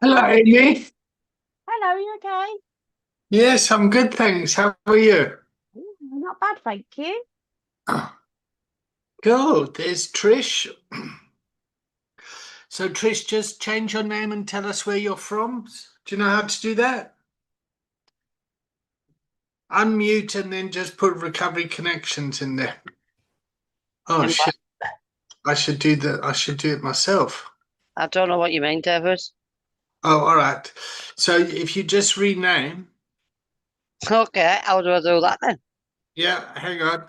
Hello, Hello. Amy. Hello, are you okay? Yes, I'm good, thanks. How are you? Not bad, thank you. Oh, cool. There's Trish. So, Trish, just change your name and tell us where you're from. Do you know how to do that? Unmute and then just put recovery connections in there. Oh In what? shit. I should do that. I should do it myself. I don't know what you mean, David. Oh, all right. So if you just rename, Okay, how do I do that then? yeah, hang on.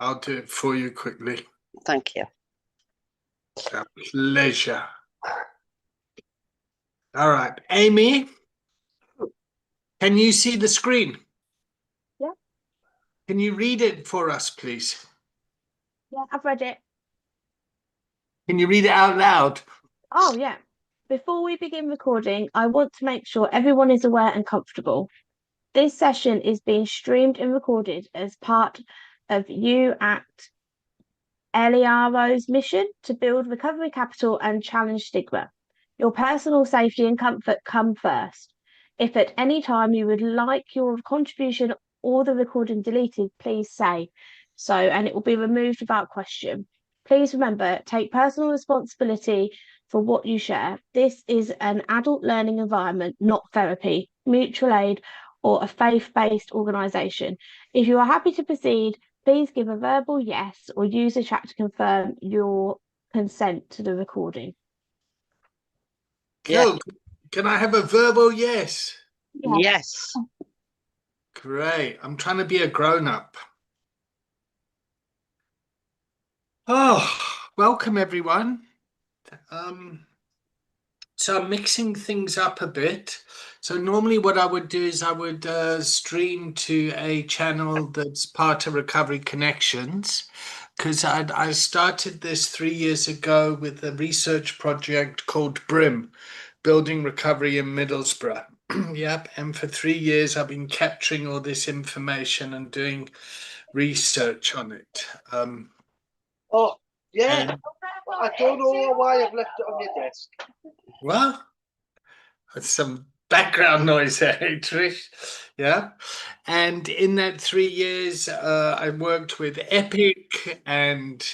I'll do it for you quickly. Thank you. A pleasure. All right. Amy, can you see the screen? Yeah, Can you read it for us, please? yeah, I've read it. Can you read it out loud? Oh, yeah. Before we begin recording, I want to make sure everyone is aware and comfortable. This session is being streamed and recorded as part of you at LERO's mission to build recovery capital and challenge stigma. Your personal safety and comfort come first. If at any time you would like your contribution or the recording deleted, please say so, and it will be removed without question. Please remember, take personal responsibility for what you share. This is an adult learning environment, not therapy, mutual aid, or a faith based organisation. If you are happy to proceed, please give a verbal yes or use the chat to confirm your consent to the recording. Yes. Cool. Can I have a verbal yes? Yes. Yes. Great. I'm trying to be a grown up. Oh, welcome everyone. Um, so I'm mixing things up a bit. So normally what I would do is I would stream to a channel that's part of Recovery Connections because I started this 3 years ago with a research project called Brim, Building Recovery in Middlesbrough. Yep, and for 3 years I've been capturing all this information and doing research on it. Oh, yeah. And I don't know why I've left it on your desk. well, that's some background noise there, Trish. Yeah. And in that 3 years, I worked with Epic and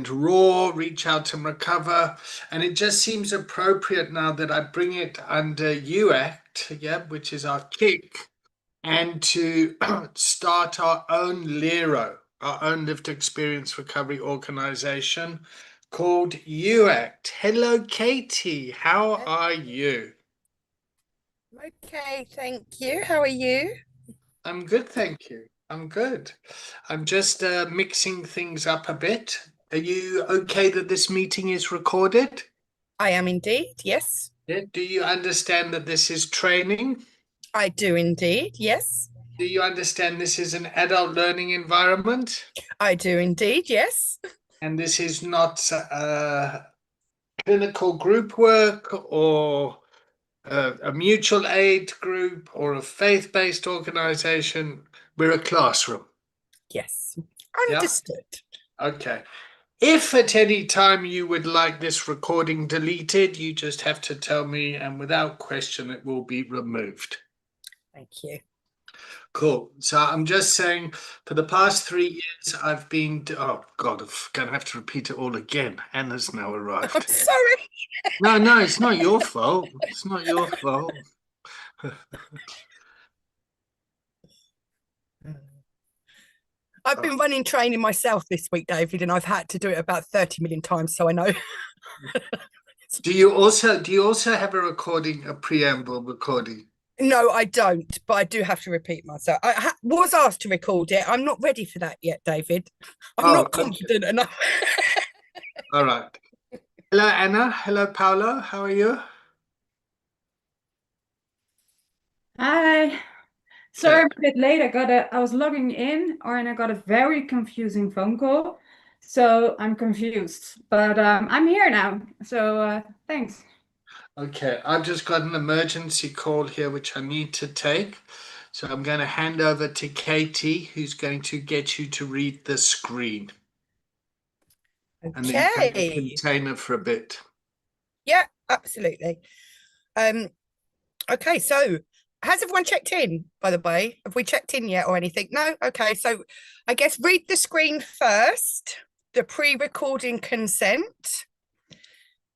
Raw, Reach Out and Recover. And it just seems appropriate now that I bring it under UACT, yeah, which is our kick, and to start our own LERO, our own lived experience recovery organization called UACT. Hello, Katie. How are you? Okay, thank you. How are you? I'm good, thank you. I'm good. I'm just mixing things up a bit. Are you okay that this meeting is recorded? I am indeed. Yes, Yeah. Do you understand that this is training? I do indeed. Yes, Do you understand this is an adult learning environment? I do indeed. Yes. And this is not clinical group work or a mutual aid group or a faith-based organization. We're a classroom. Yes. Yeah. Understood. Okay. If at any time you would like this recording deleted, you just have to tell me, and without question, it will be removed. Thank you. Cool. So I'm just saying, for the past 3 years, I've been. Oh God, I'm gonna have to repeat it all again. Anna's now I'm arrived. sorry. No, no, it's not your fault. It's not your fault. I've been running training myself this week, David, and I've had to do it about 30 million times, so I know. Do you also have a recording, a preamble recording? No, I don't, but I do have to repeat myself. Was asked to record it. I'm not ready for that yet, David. I'm Oh, not okay. confident enough. All right. Hello, Anna. Hello, Paolo. How are you? Hi. Sorry, Okay. I'm a bit late. I was logging in and I got a very confusing phone call. So I'm confused. But I'm here now. So thanks. Okay. I've just got an emergency call here, which I need to take. So I'm going to hand over to Katie, who's going to get you to read the screen. and then take the Okay. container for a bit. Yeah, absolutely. Okay, so has everyone checked in, by the way? Have we checked in yet or anything? No? Okay, so I guess read the screen first, the pre-recording consent.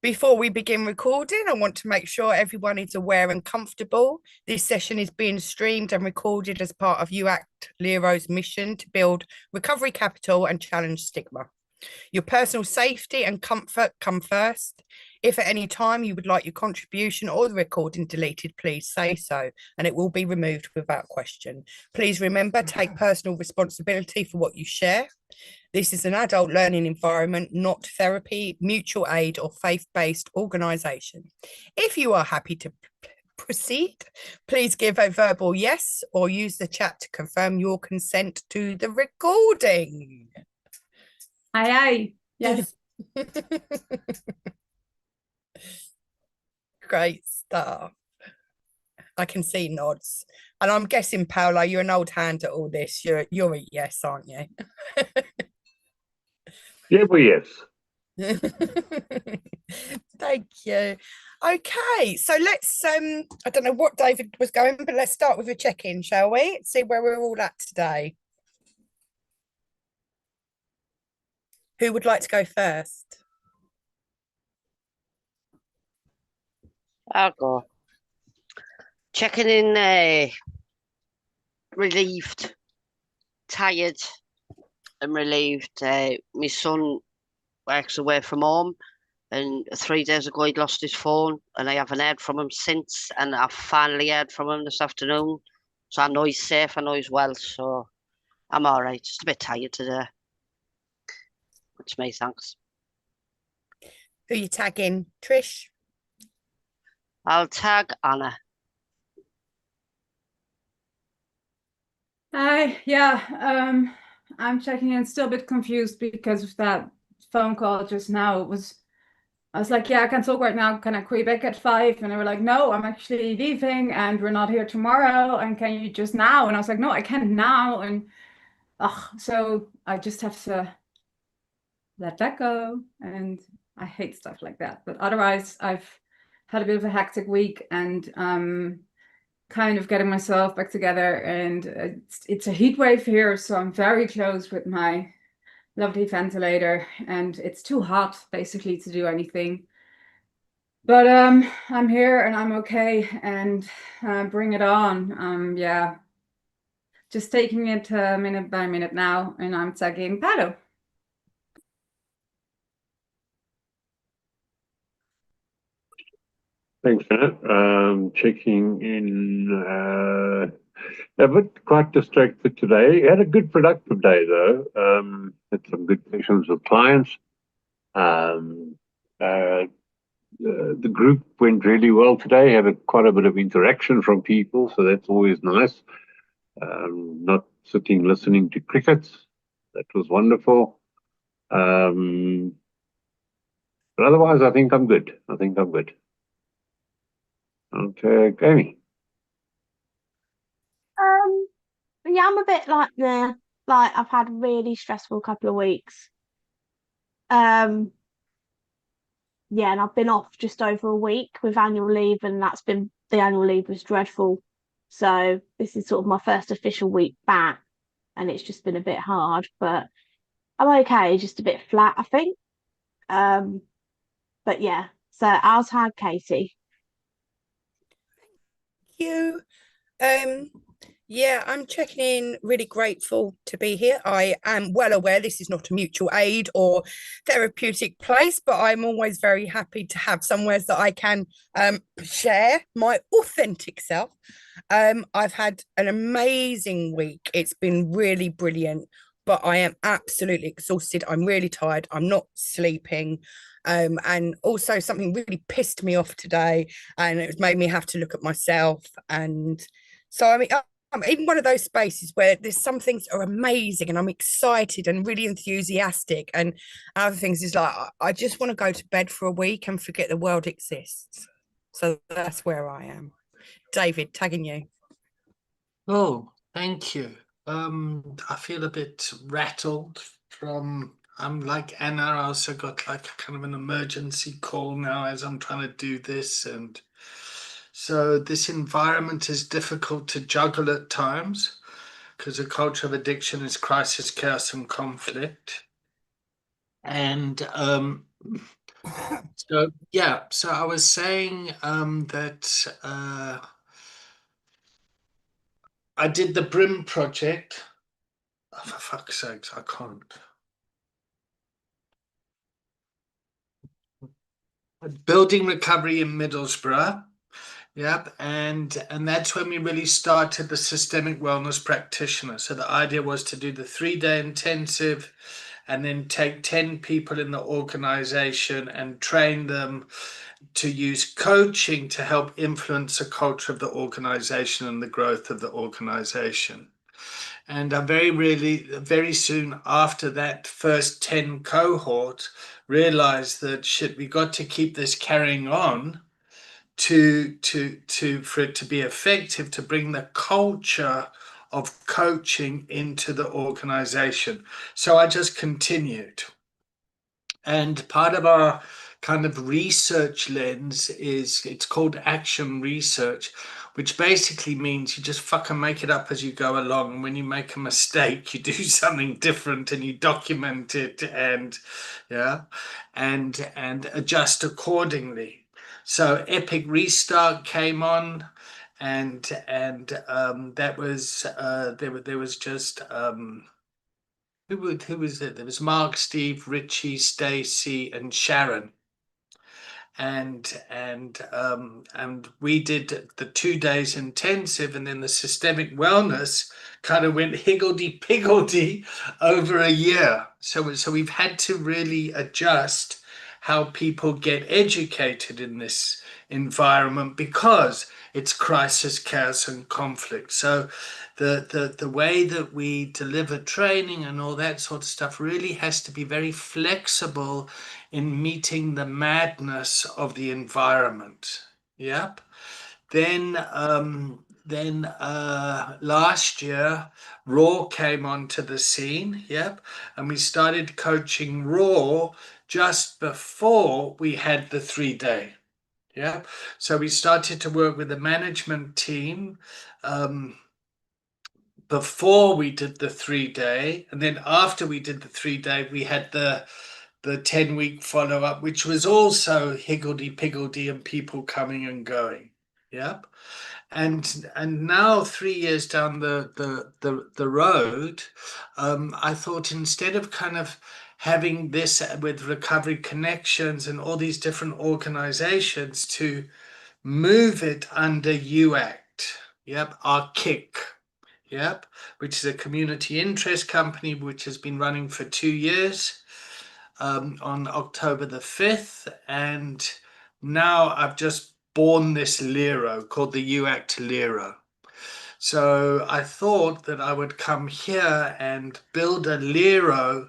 Before we begin recording, I want to make sure everyone is aware and comfortable. This session is being streamed and recorded as part of UACT Lero's mission to build recovery capital and challenge stigma. Your personal safety and comfort come first. If at any time you would like your contribution or the recording deleted, please say so, and it will be removed without question. Please remember, take personal responsibility for what you share. This is an adult learning environment, not therapy, mutual aid, or faith-based organisation. If you are happy to proceed, please give a verbal yes or use the chat to confirm your consent to the recording. Aye. Yes. Great stuff. I can see nods. And I'm guessing, Paolo, you're an old hand at all this. You're a yes, aren't you? Yeah, well, yes. Thank you. Okay, so let's I don't know what David was going, but let's start with a check-in, shall we? See where we're all at today. Who would like to go first? I'll go. Checking in, relieved, tired, and relieved. My son works away from home, and 3 days ago he'd lost his phone, and I haven't heard from him since, and I've finally heard from him this afternoon. So I know he's safe, I know he's well, so I'm all right. Just a bit tired today. That's me, thanks. Who you tagging? Trish? I'll tag Anna. Hi, yeah, I'm checking in, still a bit confused because of that phone call just now. I was like, yeah, I can talk right now. Can I call you back at 5? And they were like, no, I'm actually leaving and we're not here tomorrow. And can you just now? And I was like, no, I can't now. And so I just have to let that go. And I hate stuff like that. But otherwise, I've had a bit of a hectic week and kind of getting myself back together. And it's a heat wave here, so I'm very close with my lovely ventilator, and it's too hot basically to do anything. But I'm here and I'm okay, and bring it on. Yeah, just taking it minute by minute now, and I'm tagging Paolo. Thanks, Anna. Checking in. A bit quite distracted today. Had a good productive day though. Had some good sessions with clients. The group went really well today. Had quite a bit of interaction from people, so that's always nice. Not sitting listening to crickets. That was wonderful. But otherwise, I think I'm good. Okay, Amy. Yeah, I'm a bit like I've had a really stressful couple of weeks. Yeah, and I've been off just over a week with annual leave, and the annual leave was dreadful. So this is sort of my first official week back, and it's just been a bit hard, but I'm okay, just a bit flat, I think. But yeah, so I'll tag Katie. You. Yeah, I'm checking in, really grateful to be here. I am well aware this is not a mutual aid or therapeutic place, but I'm always very happy to have somewhere that I can share my authentic self. I've had an amazing week. It's been really brilliant, but I am absolutely exhausted. I'm really tired. I'm not sleeping. And also something really pissed me off today, and it made me have to look at myself. And so, I mean, I'm in one of those spaces where there's some things are amazing and I'm excited and really enthusiastic, and other things is like I just want to go to bed for a week and forget the world exists. So that's where I am. David, tagging you. Oh, thank you. I feel a bit rattled from I'm like Anna, I also got like kind of an emergency call now as I'm trying to do this. And so this environment is difficult to juggle at times because the culture of addiction is crisis, chaos, and conflict. And so, yeah, so I was saying that I did the Brim Project. Oh, for fuck's sakes, I can't. Building recovery in Middlesbrough. Yep, and that's when we really started the systemic wellness practitioner. So the idea was to do the 3-day intensive and then take 10 people in the organization and train them to use coaching to help influence the culture of the organization and the growth of the organization. And I very soon after that first 10 cohorts realized that shit, we got to keep this carrying on for it to be effective, to bring the culture of coaching into the organization. So I just continued. And part of our kind of research lens is it's called action research, which basically means you just fucking make it up as you go along. And when you make a mistake, you do something different and you document it and and adjust accordingly. So Epic Restart came on, and that was there was just who was it? There was Mark, Steve, Richie, Stacy, and Sharon. And we did the 2 days intensive, and then the systemic wellness kind of went higgledy-piggledy over a year. So we've had to really adjust how people get educated in this environment because it's crisis, chaos, and conflict. So the way that we deliver training and all that sort of stuff really has to be very flexible in meeting the madness of the environment. Yep. Then last year, Raw came onto the scene. Yep. And we started coaching Raw just before we had the 3-day. Yeah. So we started to work with the management team before we did the 3-day. And then after we did the 3-day, we had the 10-week follow-up, which was also higgledy-piggledy and people coming and going. Yep. And now 3 years down the road, I thought instead of kind of having this with Recovery Connections and all these different organizations, to move it under UACT, yep, our kick, yep, which is a community interest company which has been running for 2 years, on October the 5th. And now I've just born this Lero called the UACT Lero. So I thought that I would come here and build a Lero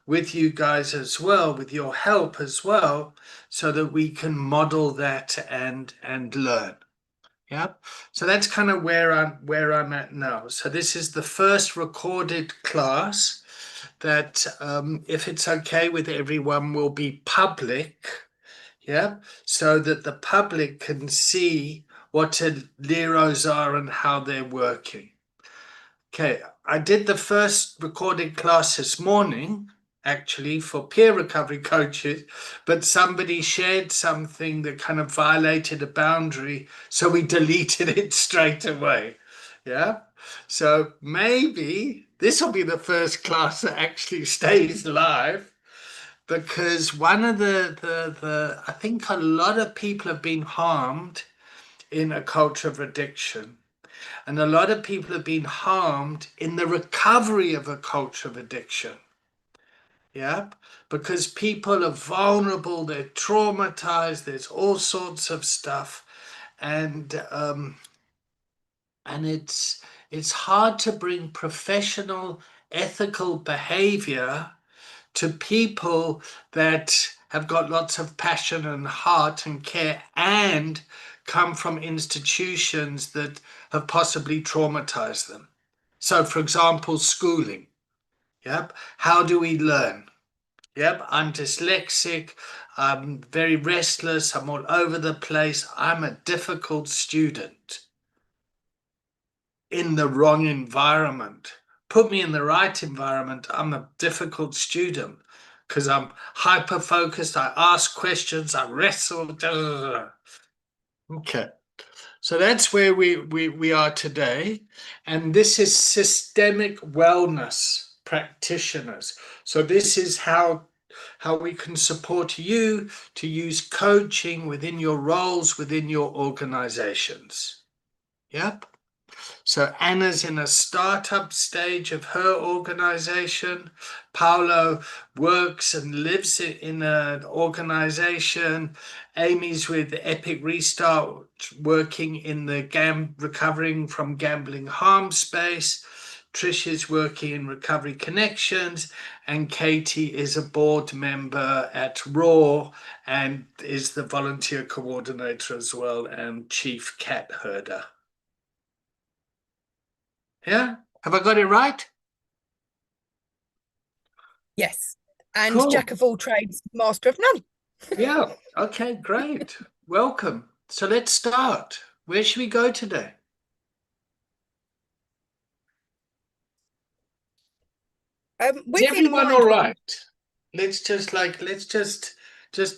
with you guys as well, with your help as well, so that we can model that and learn. Yeah. So that's kind of where I'm at now. So this is the first recorded class that, if it's okay with everyone, will be public. Yeah. So that the public can see what Leros are and how they're working. Okay, I did the first recorded class this morning, actually, for peer recovery coaches, but somebody shared something that kind of violated a boundary, so we deleted it straight away. Yeah, so maybe this will be the first class that actually stays live, because one of the I think a lot of people have been harmed in a culture of addiction. And a lot of people have been harmed in the recovery of a culture of addiction. Yeah, because people are vulnerable, they're traumatized, there's all sorts of stuff. And it's hard to bring professional, ethical behavior to people that have got lots of passion and heart and care and come from institutions that have possibly traumatized them. So, for example, schooling. Yep. How do we learn? Yep, I'm dyslexic. I'm very restless. I'm all over the place. I'm a difficult student in the wrong environment. Put me in the right environment, I'm a difficult student because I'm hyper focused. I ask questions. I wrestle. Da, da, da, da. Okay. So that's where we are today. And this is systemic wellness practitioners. So this is how we can support you to use coaching within your roles, within your organizations. Yep. So Anna's in a startup stage of her organization. Paolo works and lives in an organization. Amy's with Epic Restart, working in the recovering from gambling harm space. Trish is working in Recovery Connections, and Katie is a board member at Raw and is the volunteer coordinator as well and chief cat herder. Yeah, have I got it right? Yes. And Cool. jack of all trades, master of none. Yeah, okay, great. Welcome. So let's start. Where should we go today? Is With in everyone mind all what- right? Let's just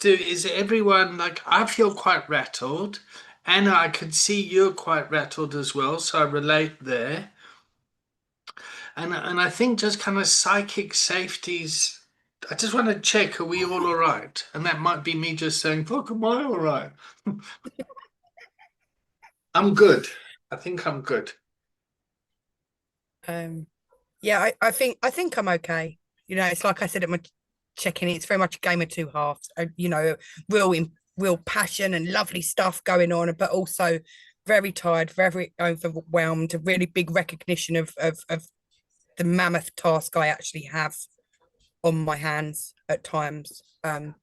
do, is everyone like, I feel quite rattled. Anna, I could see you're quite rattled as well, so I relate there. And I think just kind of psychic safeties. I just want to check, are we all right? And that might be me just saying, fuck, am I all right? I'm good. I think I'm good. Yeah, I think I'm okay. You know, it's like I said at my check-in, it's very much a game of two halves. You know, real passion and lovely stuff going on, but also very tired, very overwhelmed, a really big recognition of the mammoth task I actually have on my hands at times. But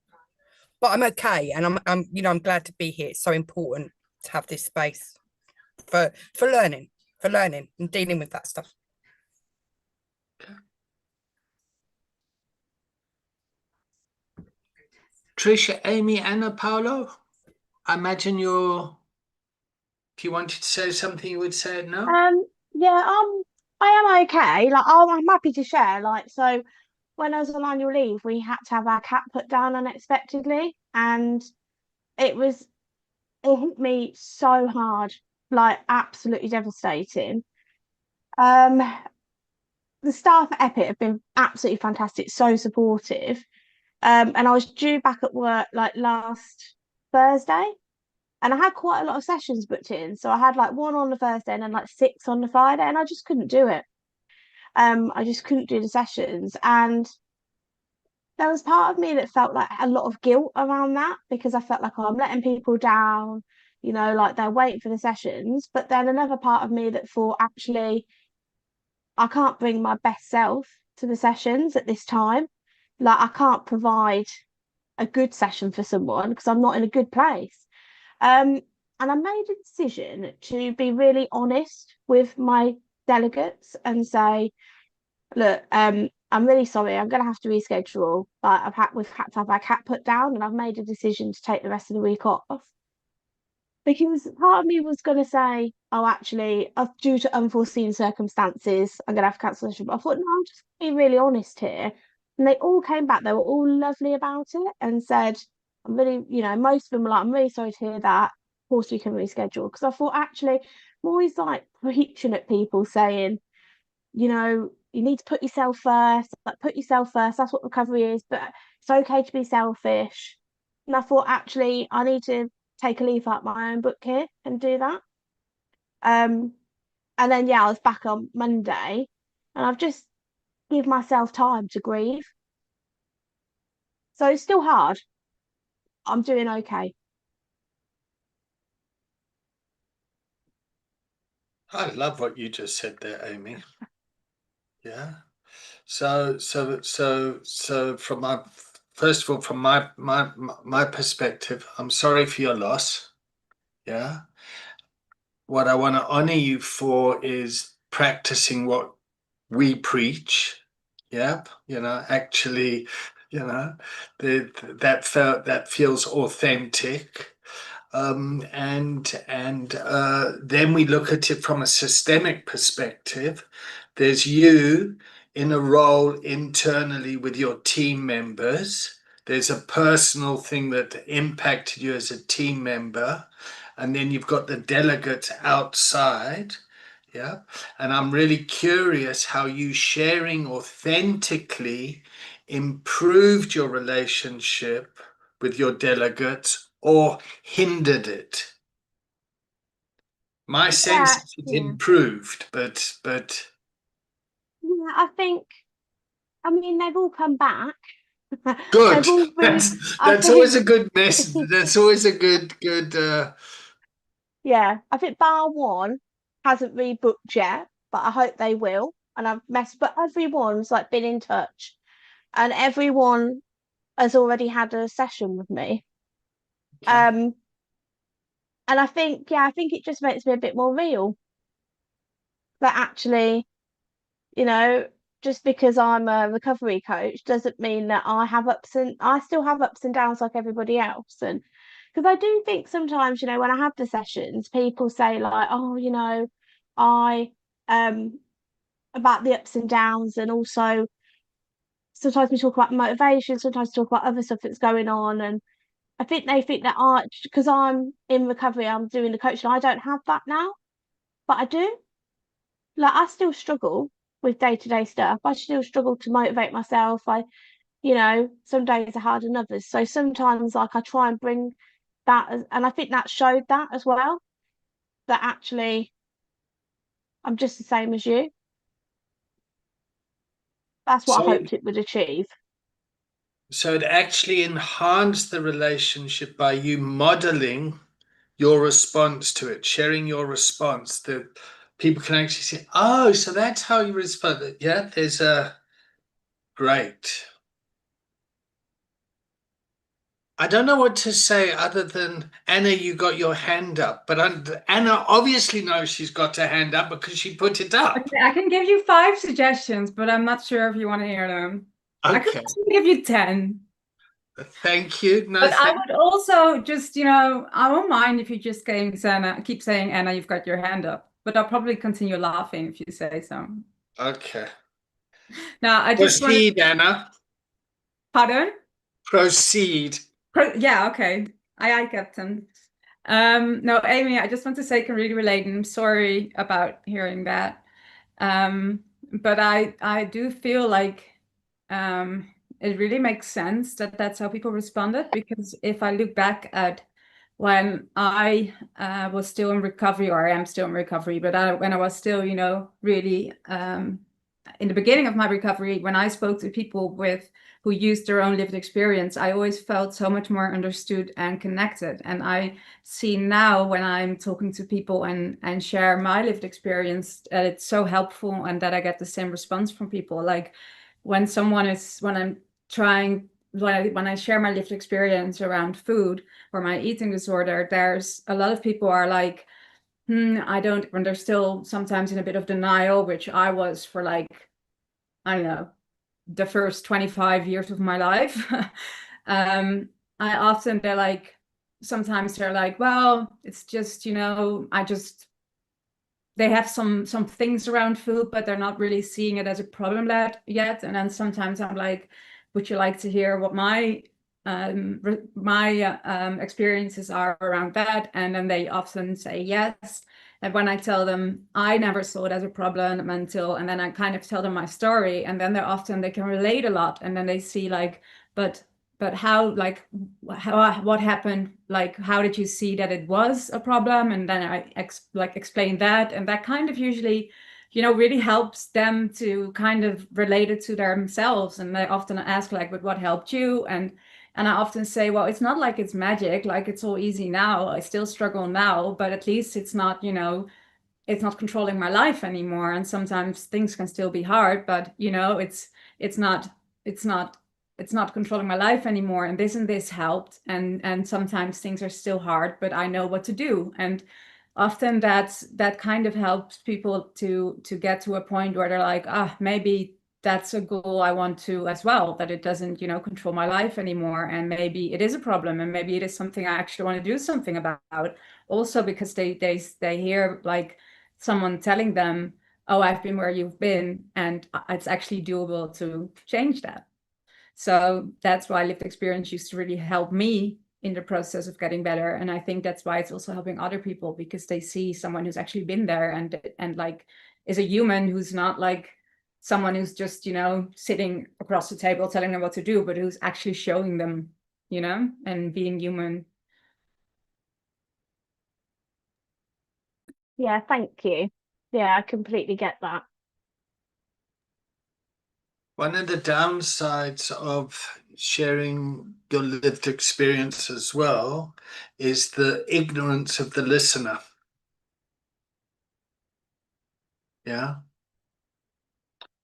I'm okay, and I'm glad to be here. It's so important to have this space for learning and dealing with that stuff. Tricia, Amy, Anna, Paolo, I imagine if you wanted to say something, you would say it now. Yeah, I am okay. Like, I'm happy to share. Like, so when I was on annual leave, we had to have our cat put down unexpectedly, and it hit me so hard, like absolutely devastating. Um, the staff at Epic have been absolutely fantastic, so supportive. And I was due back at work like last Thursday, and I had quite a lot of sessions booked in. So I had like one on the Thursday and then like six on the Friday, and I just couldn't do it. I just couldn't do the sessions, and there was part of me that felt like a lot of guilt around that because I felt like, oh, I'm letting people down, like they're waiting for the sessions. But then another part of me that thought, actually, I can't bring my best self to the sessions at this time. Like, I can't provide a good session for someone because I'm not in a good place. Um, and I made a decision to be really honest with my delegates and say, look, I'm really sorry, I'm going to have to reschedule, but we've had to have our cat put down, and I've made a decision to take the rest of the week off. Because part of me was going to say, oh, actually, due to unforeseen circumstances, I'm going to have to cancel this. But I thought, no, I'm just being really honest here. And they all came back. They were all lovely about it and said, I'm really, most of them were like, I'm really sorry to hear that. Of course, we can reschedule. Because I thought, actually, I'm always like preaching at people saying, you need to put yourself first. Like, put yourself first. That's what recovery is. But it's okay to be selfish. And I thought, actually, I need to take a leaf out my own book here and do that. And then I was back on Monday, and I've just give myself time to grieve. So it's still hard. I'm doing okay. I love what you just said there, Amy. Yeah. So from my perspective, I'm sorry for your loss. Yeah. What I want to honor you for is practicing what we preach. Yep. Actually, that feels authentic. Then we look at it from a systemic perspective. There's you in a role internally with your team members. There's a personal thing that impacted you as a team member. And then you've got the delegates outside. Yeah. And I'm really curious how you sharing authentically improved your relationship with your delegates or hindered it. My sense is it improved, but yeah, I mean, they've all come back. good. They've all really, That's always a good message. That's always a good. Yeah, I think bar one hasn't rebooked yet, but I hope they will. And but everyone's like been in touch, and everyone has already had a session with me. Okay. And I think it just makes me a bit more real. That actually, just because I'm a recovery coach doesn't mean that I still have ups and downs like everybody else. And because I do think sometimes, when I have the sessions, people say like, oh, I about the ups and downs, and also sometimes we talk about motivation, sometimes we talk about other stuff that's going on. And I think they think that because I'm in recovery, I'm doing the coaching, I don't have that now, but I do. Like, I still struggle with day-to-day stuff. I still struggle to motivate myself. Some days are harder than others. So sometimes, like, I try and bring that, and I think that showed that as well, that actually I'm just the same as you. That's what I So, hoped it would achieve. so it actually enhanced the relationship by you modeling your response to it, sharing your response, that people can actually say, oh, so that's how you respond. Yeah, there's a great. I don't know what to say other than Anna, you got your hand up, but Anna obviously knows she's got her hand up because she put it up. Okay, I can give you 5 suggestions, but I'm not sure if you want to hear them. I could Okay. actually give you 10. Thank you. No, But I would also just, I won't mind if you just keep saying, Anna, you've got your hand up. But I'll probably continue laughing if you say so. Okay. Now, I just want Proceed, Anna. Pardon? Proceed. Yeah, okay. Aye, Captain. No, Amy, I just want to say I can really relate, and I'm sorry about hearing that. But I do feel like it really makes sense that that's how people responded, because if I look back at when I was still in recovery, or I am still in recovery, but when I was still, really in the beginning of my recovery, when I spoke to people who used their own lived experience, I always felt so much more understood and connected. And I see now when I'm talking to people and share my lived experience, that it's so helpful and that I get the same response from people. Like when I share my lived experience around food or my eating disorder, there's a lot of people are like, I don't, when they're still sometimes in a bit of denial, which I was for like, I don't know, the first 25 years of my life. Sometimes they're like, well, it's just, they have some things around food, but they're not really seeing it as a problem yet. And then sometimes I'm like, would you like to hear what my experiences are around that? And then they often say yes. And when I tell them I never saw it as a problem and then I kind of tell them my story, and then they can relate a lot, and then they see like, but how, like, what happened, like, how did you see that it was a problem? And then I explain that, and that kind of usually, really helps them to kind of relate it to themselves. And they often ask like, but what helped you? And I often say, well, it's not like it's magic, like it's all easy now. I still struggle now, but at least it's not, it's not controlling my life anymore. And sometimes things can still be hard, but it's not controlling my life anymore. And this helped. And sometimes things are still hard, but I know what to do. And often that kind of helps people to get to a point where they're like, maybe that's a goal I want to as well, that it doesn't, you know, control my life anymore. And maybe it is a problem, and maybe it is something I actually want to do something about. Also, because they hear like someone telling them, oh, I've been where you've been, and it's actually doable to change that. So that's why lived experience used to really help me in the process of getting better. And I think that's why it's also helping other people, because they see someone who's actually been there and like is a human, who's not like someone who's just, you know, sitting across the table telling them what to do, but who's actually showing them, you know, and being human. Yeah, thank you. Yeah, I completely get that. One of the downsides of sharing your lived experience as well is the ignorance of the listener. Yeah.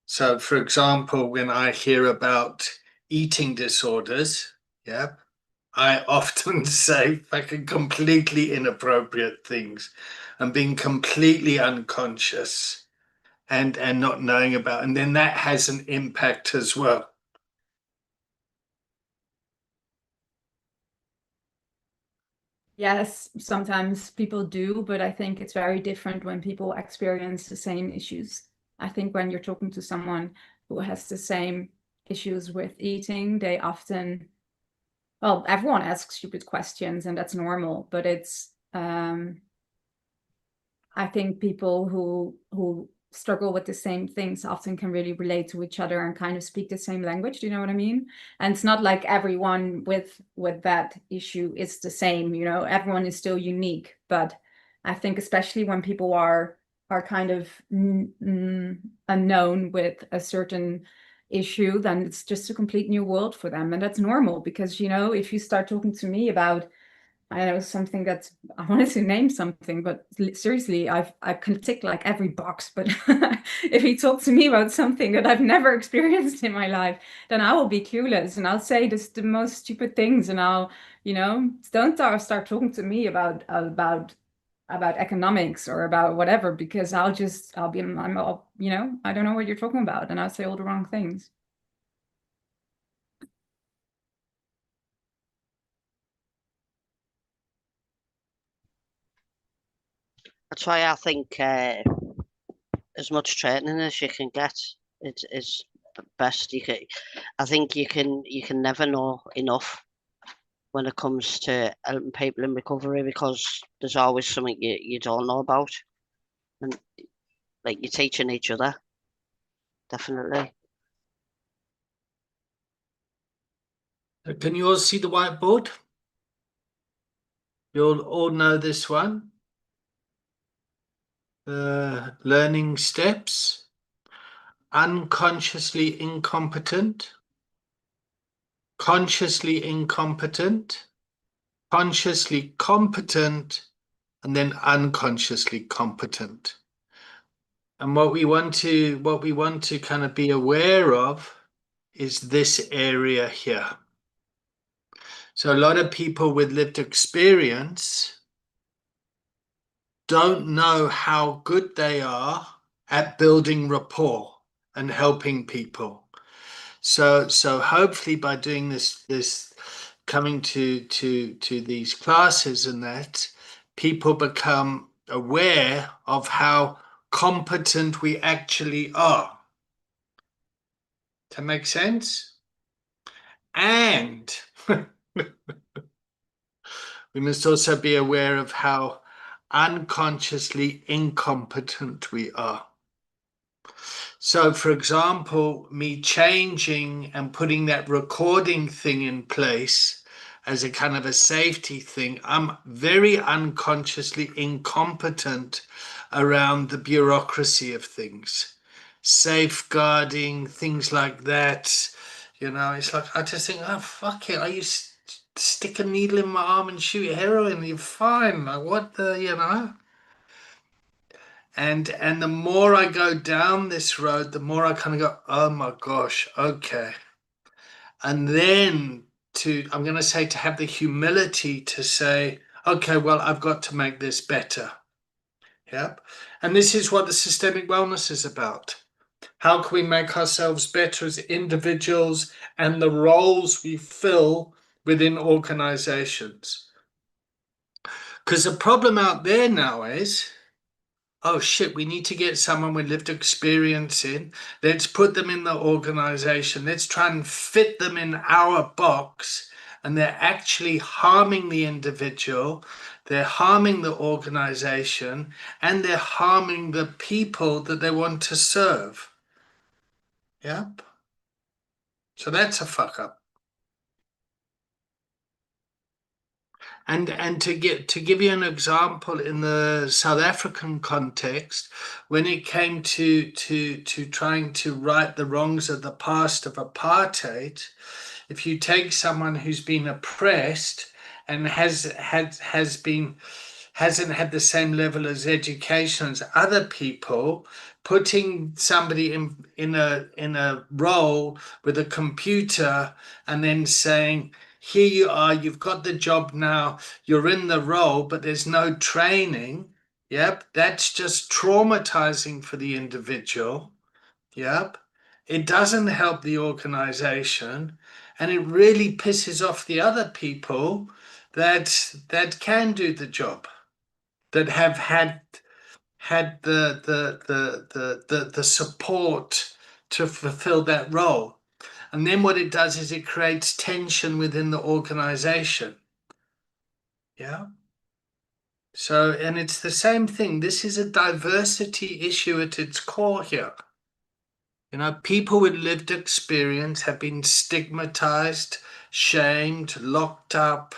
So, for example, when I hear about eating disorders, yeah, I often say fucking completely inappropriate things and being completely unconscious and not knowing about, and then that has an impact as well. Yes, sometimes people do, but I think it's very different when people experience the same issues. I think when you're talking to someone who has the same issues with eating, they often, well, everyone asks stupid questions, and that's normal, but it's I think people who struggle with the same things often can really relate to each other and kind of speak the same language. Do you know what I mean? And it's not like everyone with that issue is the same, you know, everyone is still unique. But I think especially when people are kind of unknown with a certain issue, then it's just a complete new world for them. And that's normal, because, you know, if you start talking to me about, I know something that's, I wanted to name something, but seriously, I can tick like every box. But if you talk to me about something that I've never experienced in my life, then I will be clueless, and I'll say this the most stupid things, and I'll, you know, don't start talking to me about economics or about whatever, because I'll be, you know, I don't know what you're talking about, and I'll say all the wrong things. That's why I think as much training as you can get is best. I think you can never know enough when it comes to helping people in recovery, because there's always something you don't know about, and like you're teaching each other, definitely. Can you all see the whiteboard? You'll all know this one. Learning steps. Unconsciously incompetent. Consciously incompetent. Consciously competent. And then unconsciously competent. And what we want to kind of be aware of is this area here. So a lot of people with lived experience don't know how good they are at building rapport and helping people. So hopefully by doing this coming to these classes and that, people become aware of how competent we actually are. Does that make sense? And we must also be aware of how unconsciously incompetent we are. So, for example, me changing and putting that recording thing in place as a kind of a safety thing, I'm very unconsciously incompetent around the bureaucracy of things, safeguarding, things like that. You know, it's like, I just think, oh, fuck it. I used to stick a needle in my arm and shoot heroin. You're fine. Like, what the, you know? And the more I go down this road, the more I kind of go, oh my gosh, okay. And then I'm going to say, to have the humility to say, okay, well, I've got to make this better. Yep. And this is what the systemic wellness is about. How can we make ourselves better as individuals and the roles we fill within organizations? Because the problem out there now is, oh shit, we need to get someone with lived experience in. Let's put them in the organization. Let's try and fit them in our box. And they're actually harming the individual, they're harming the organization, and they're harming the people that they want to serve. Yep. So that's a fuck up. And to give you an example in the South African context, when it came to trying to right the wrongs of the past of apartheid, if you take someone who's been oppressed and hasn't had the same level as education as other people, putting somebody in a role with a computer and then saying, here you are, you've got the job now, you're in the role, but there's no training. Yep, that's just traumatizing for the individual. Yep, it doesn't help the organization, and it really pisses off the other people that can do the job, that have had the support to fulfill that role. And then what it does is it creates tension within the organization. Yeah. So, and it's the same thing. This is a diversity issue at its core here. You know, people with lived experience have been stigmatized, shamed, locked up,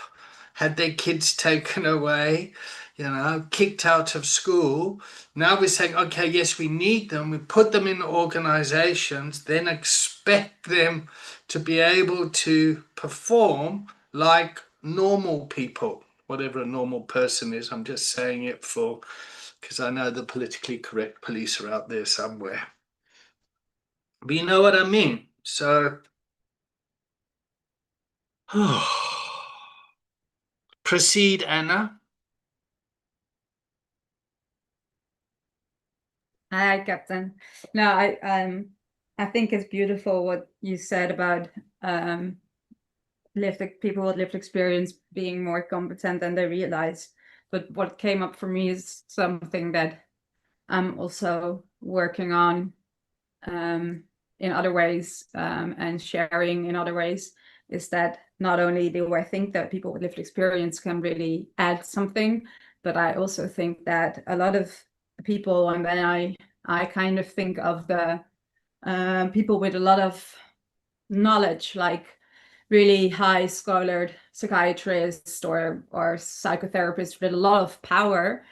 had their kids taken away, you know, kicked out of school. Now we're saying, okay, yes, we need them. We put them in organizations, then expect them to be able to perform like normal people, whatever a normal person is. I'm just saying it because I know the politically correct police are out there somewhere. But you know what I mean? So, proceed, Anna. Hi, Captain. No, I think it's beautiful what you said about people with lived experience being more competent than they realize. But what came up for me is something that I'm also working on in other ways and sharing in other ways, is that not only do I think that people with lived experience can really add something, but I also think that a lot of people, and then I kind of think of the people with a lot of knowledge, like really high scholared psychiatrists or psychotherapists with a lot of power,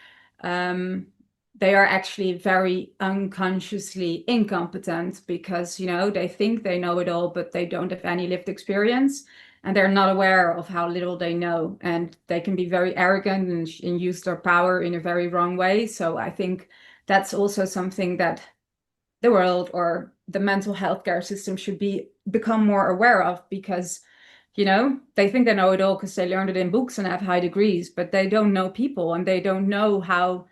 they are actually very unconsciously incompetent because, you know, they think they know it all, but they don't have any lived experience and they're not aware of how little they know. And they can be very arrogant and use their power in a very wrong way. So I think that's also something that the world or the mental health care system should become more aware of, because, you know, they think they know it all because they learned it in books and have high degrees, but they don't know people and they don't know how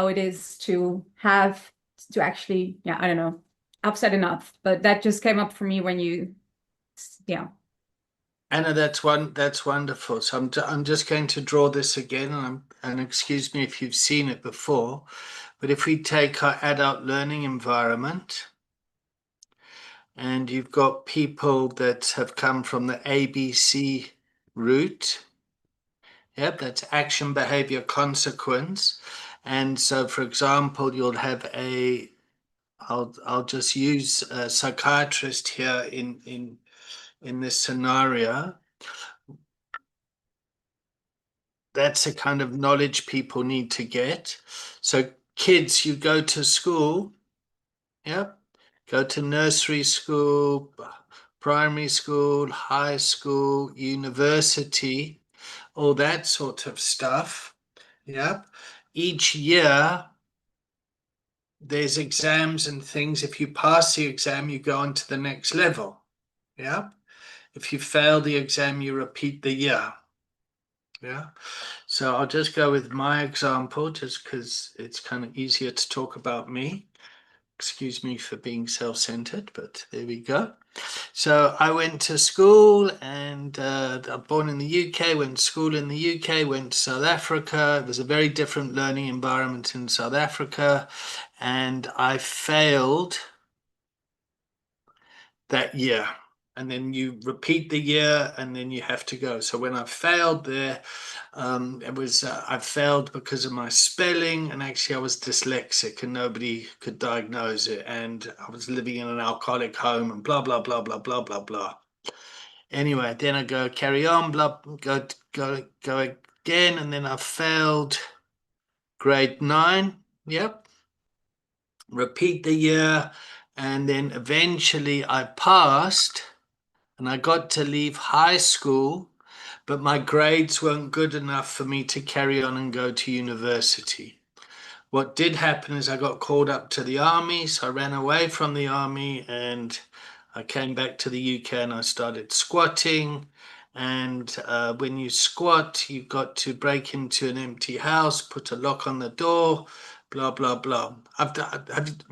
it is to have to actually, yeah, I don't know, I've said enough, but that just came up for me when you, yeah. Anna, that's wonderful. So I'm just going to draw this again, and excuse me if you've seen it before, but if we take our adult learning environment, and you've got people that have come from the ABC route. Yep, that's action, behavior, consequence. And so, for example, you'll have I'll just use a psychiatrist here in this scenario. That's the kind of knowledge people need to get. So kids, you go to school, yep, go to nursery school, primary school, high school, university, all that sort of stuff. Yep. Each year there's exams and things. If you pass the exam, you go on to the next level. Yeah. If you fail the exam, you repeat the year. Yeah. So I'll just go with my example just because it's kind of easier to talk about me. Excuse me for being self-centered, but there we go. So I went to school, and I'm born in the UK, went to school in the UK, went to South Africa. It was a very different learning environment in South Africa, and I failed that year. And then you repeat the year, and then you have to go. So when I failed there, it was I failed because of my spelling, and actually I was dyslexic, and nobody could diagnose it, and I was living in an alcoholic home, and blah blah blah blah blah blah blah. Anyway, then I go carry on, blah, go again, and then I failed grade 9. Yep. Repeat the year, and then eventually I passed. And I got to leave high school, but my grades weren't good enough for me to carry on and go to university. What did happen is I got called up to the army, so I ran away from the army, and I came back to the UK, and I started squatting. And when you squat, you've got to break into an empty house, put a lock on the door, blah blah blah.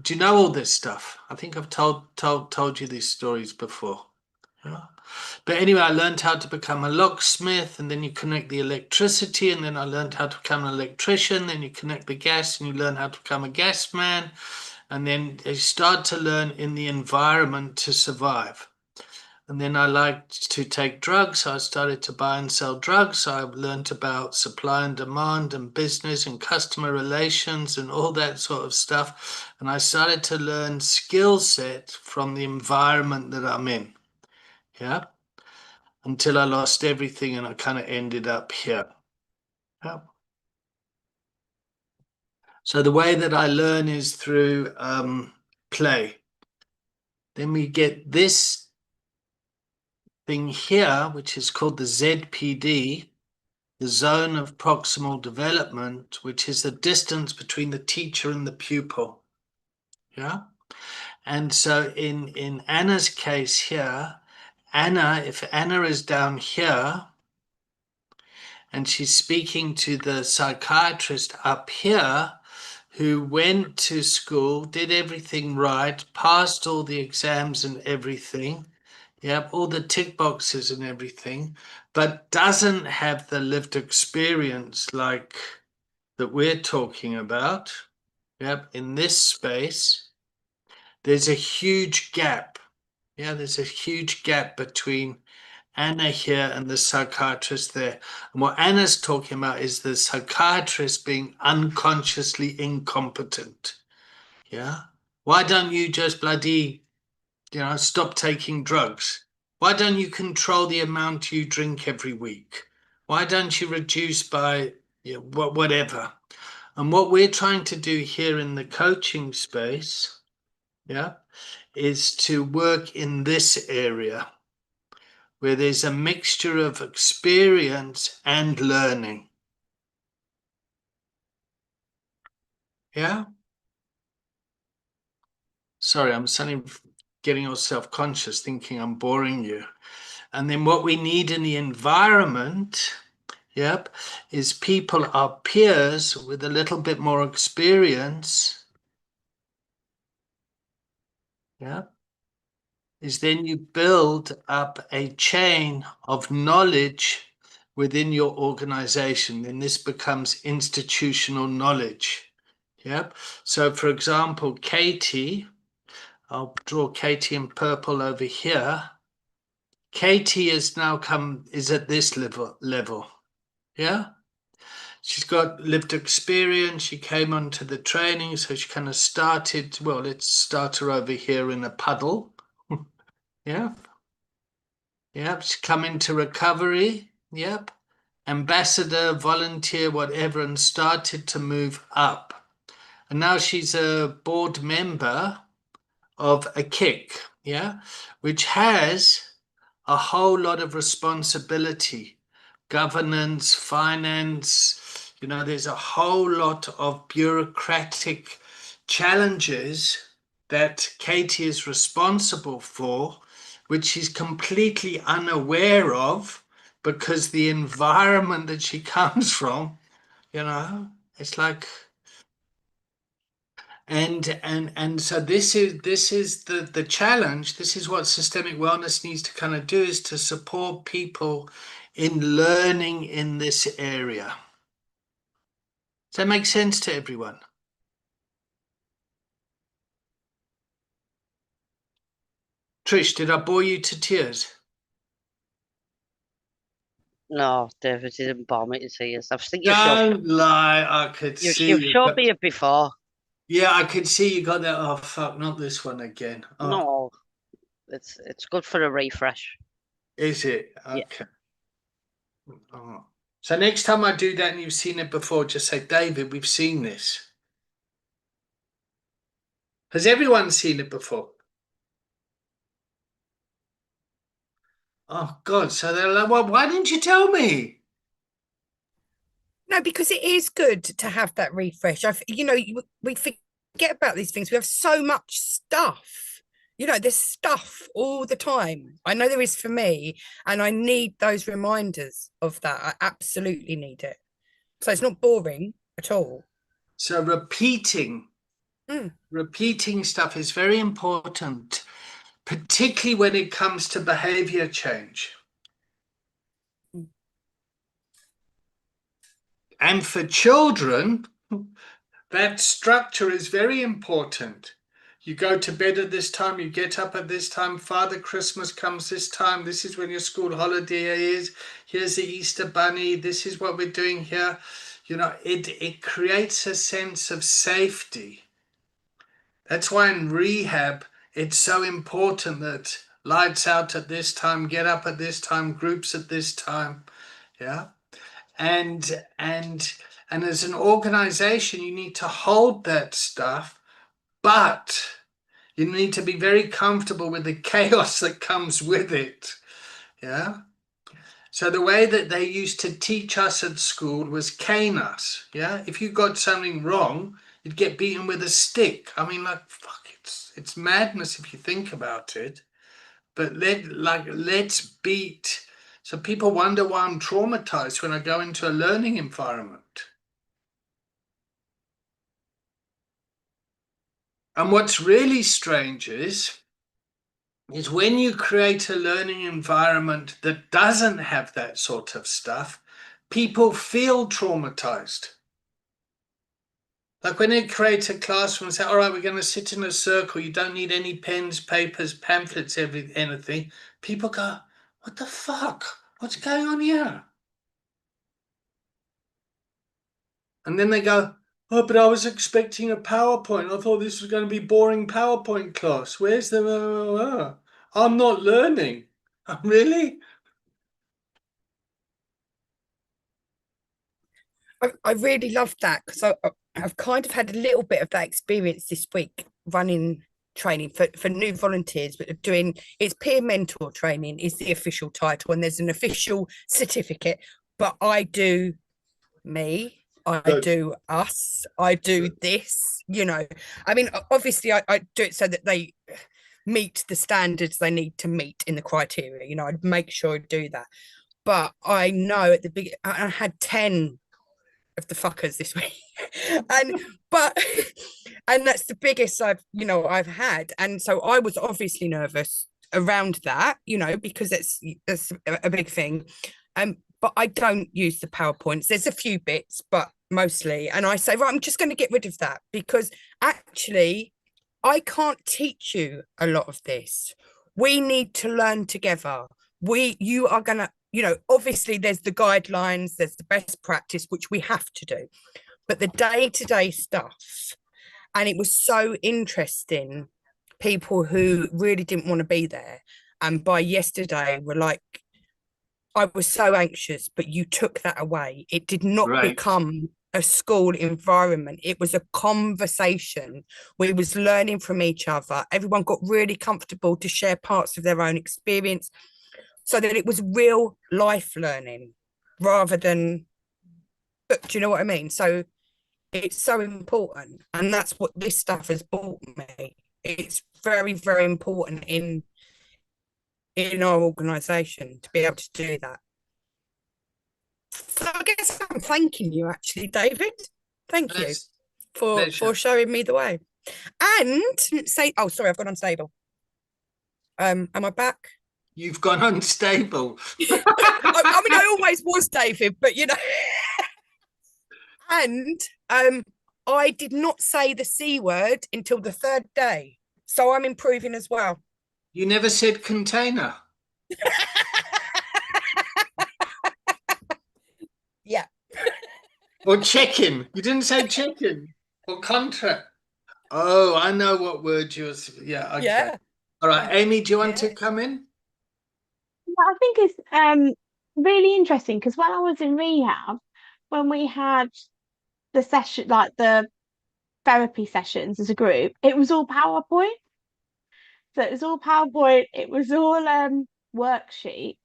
Do you know all this stuff? I think I've told you these stories before. Yeah. But anyway, I learned how to become a locksmith, and then you connect the electricity, and then I learned how to become an electrician, then you connect the gas, and you learn how to become a gas man, and then you start to learn in the environment to survive. And then I liked to take drugs, so I started to buy and sell drugs. So I learned about supply and demand and business and customer relations and all that sort of stuff. And I started to learn skill set from the environment that I'm in. Yeah, until I lost everything and I kind of ended up here. Yeah. So the way that I learn is through play. Then we get this thing here, which is called the ZPD, the Zone of Proximal Development, which is the distance between the teacher and the pupil. Yeah. And so in Anna's case here, if Anna is down here, and she's speaking to the psychiatrist up here, who went to school, did everything right, passed all the exams and everything, yep, all the tick boxes and everything, but doesn't have the lived experience like that we're talking about. Yep, in this space, there's a huge gap. Yeah, there's a huge gap between Anna here and the psychiatrist there. And what Anna's talking about is the psychiatrist being unconsciously incompetent. Yeah. Why don't you just bloody, stop taking drugs? Why don't you control the amount you drink every week? Why don't you reduce by whatever? And what we're trying to do here in the coaching space, yeah, is to work in this area, where there's a mixture of experience and learning. Yeah? Sorry, I'm suddenly getting all self-conscious, thinking I'm boring you. And then what we need in the environment, yep, is people, our peers with a little bit more experience. Yeah. Is then you build up a chain of knowledge within your organization. Then this becomes institutional knowledge. Yep. So for example, Katie, I'll draw Katie in purple over here. Katie is at this level. Yeah. She's got lived experience. She came onto the training, so she kind of started, well, let's start her over here in a puddle. Yeah. Yep, she's come into recovery. Yep. Ambassador, volunteer, whatever, and started to move up. And now she's a board member of a kick, yeah, which has a whole lot of responsibility, governance, finance, there's a whole lot of bureaucratic challenges that Katie is responsible for, which she's completely unaware of because the environment that she comes from, it's like, And so this is the challenge. This is what systemic wellness needs to kind of do, is to support people in learning in this area. Does that make sense to everyone? Trish, did I bore you to tears? No, David didn't bore me to tears. I think you've Don't lie. I could see you've you. showed me it before. Yeah, I could see you got that. Oh fuck, not this one again. Oh, No, it's good for a refresh. is it? Yeah. Okay. Oh. So next time I do that and you've seen it before, just say, David, we've seen this. Has everyone seen it before? Oh God, so they're like, well, why didn't you tell me? No, because it is good to have that refresh. We forget about these things. We have so much stuff. There's stuff all the time. I know there is for me, and I need those reminders of that. I absolutely need it. So it's not boring at all. So repeating stuff is very important, particularly when it comes to behavior change. And for children, that structure is very important. You go to bed at this time, you get up at this time, Father Christmas comes this time, this is when your school holiday is, here's the Easter bunny, this is what we're doing here. It creates a sense of safety. That's why in rehab, it's so important that lights out at this time, get up at this time, groups at this time. Yeah. And as an organization, you need to hold that stuff, but you need to be very comfortable with the chaos that comes with it. Yeah. So the way that they used to teach us at school was cane us. Yeah. If you got something wrong, you'd get beaten with a stick. I mean, like, fuck, it's madness if you think about it. But let's beat. So people wonder why I'm traumatized when I go into a learning environment. And what's really strange is when you create a learning environment that doesn't have that sort of stuff, people feel traumatized. Like when they create a classroom and say, all right, we're going to sit in a circle, you don't need any pens, papers, pamphlets, anything. People go, what the fuck? What's going on here? And then they go, oh, but I was expecting a PowerPoint. I thought this was going to be boring PowerPoint class. Where's the... I'm not learning. Really? I really love that, because I've kind of had a little bit of that experience this week running training for new volunteers, but it's peer mentor training is the official title, and there's an official certificate, but I do me, I do us, I do this, I mean, obviously I do it so that they meet the standards they need to meet in the criteria, I'd make sure I do that. But I know at the beginning I had 10 of the fuckers this week and that's the biggest I've had, and so I was obviously nervous around that, because it's a big thing, but I don't use the PowerPoints. There's a few bits, but mostly, and I say, right, I'm just going to get rid of that, because actually I can't teach you a lot of this. We need to learn together. You are going to, obviously there's the guidelines, there's the best practice, which we have to do, but the day-to-day stuff, and it was so interesting, people who really didn't want to be there, and by yesterday were like, I was so anxious, but you took that away. It did not become a school environment. It was a conversation. We was learning from each other. Everyone got really comfortable to share parts of their own experience, so that it was real life learning rather than, but do you know what I mean? So it's so important. And that's what this stuff has brought me. It's very, very important in our organisation to be able to do that. So I guess I'm thanking you, actually, David. Thank you for showing me the way. And say, oh, sorry, I've gone unstable. Am I back? You've gone unstable. I mean, I always was, David, but you know. And I did not say the C word until the 3rd day. So I'm improving as well. You never said container. Yeah. Or check-in. You didn't say check-in. Or contract. Oh, I know what word you're... Yeah, okay. Yeah. All right, Amy, do you want to Yeah. come in? I think it's really interesting because when I was in rehab, when we had the session, like the therapy sessions as a group, it was all PowerPoint. So it was all PowerPoint, it was all worksheet.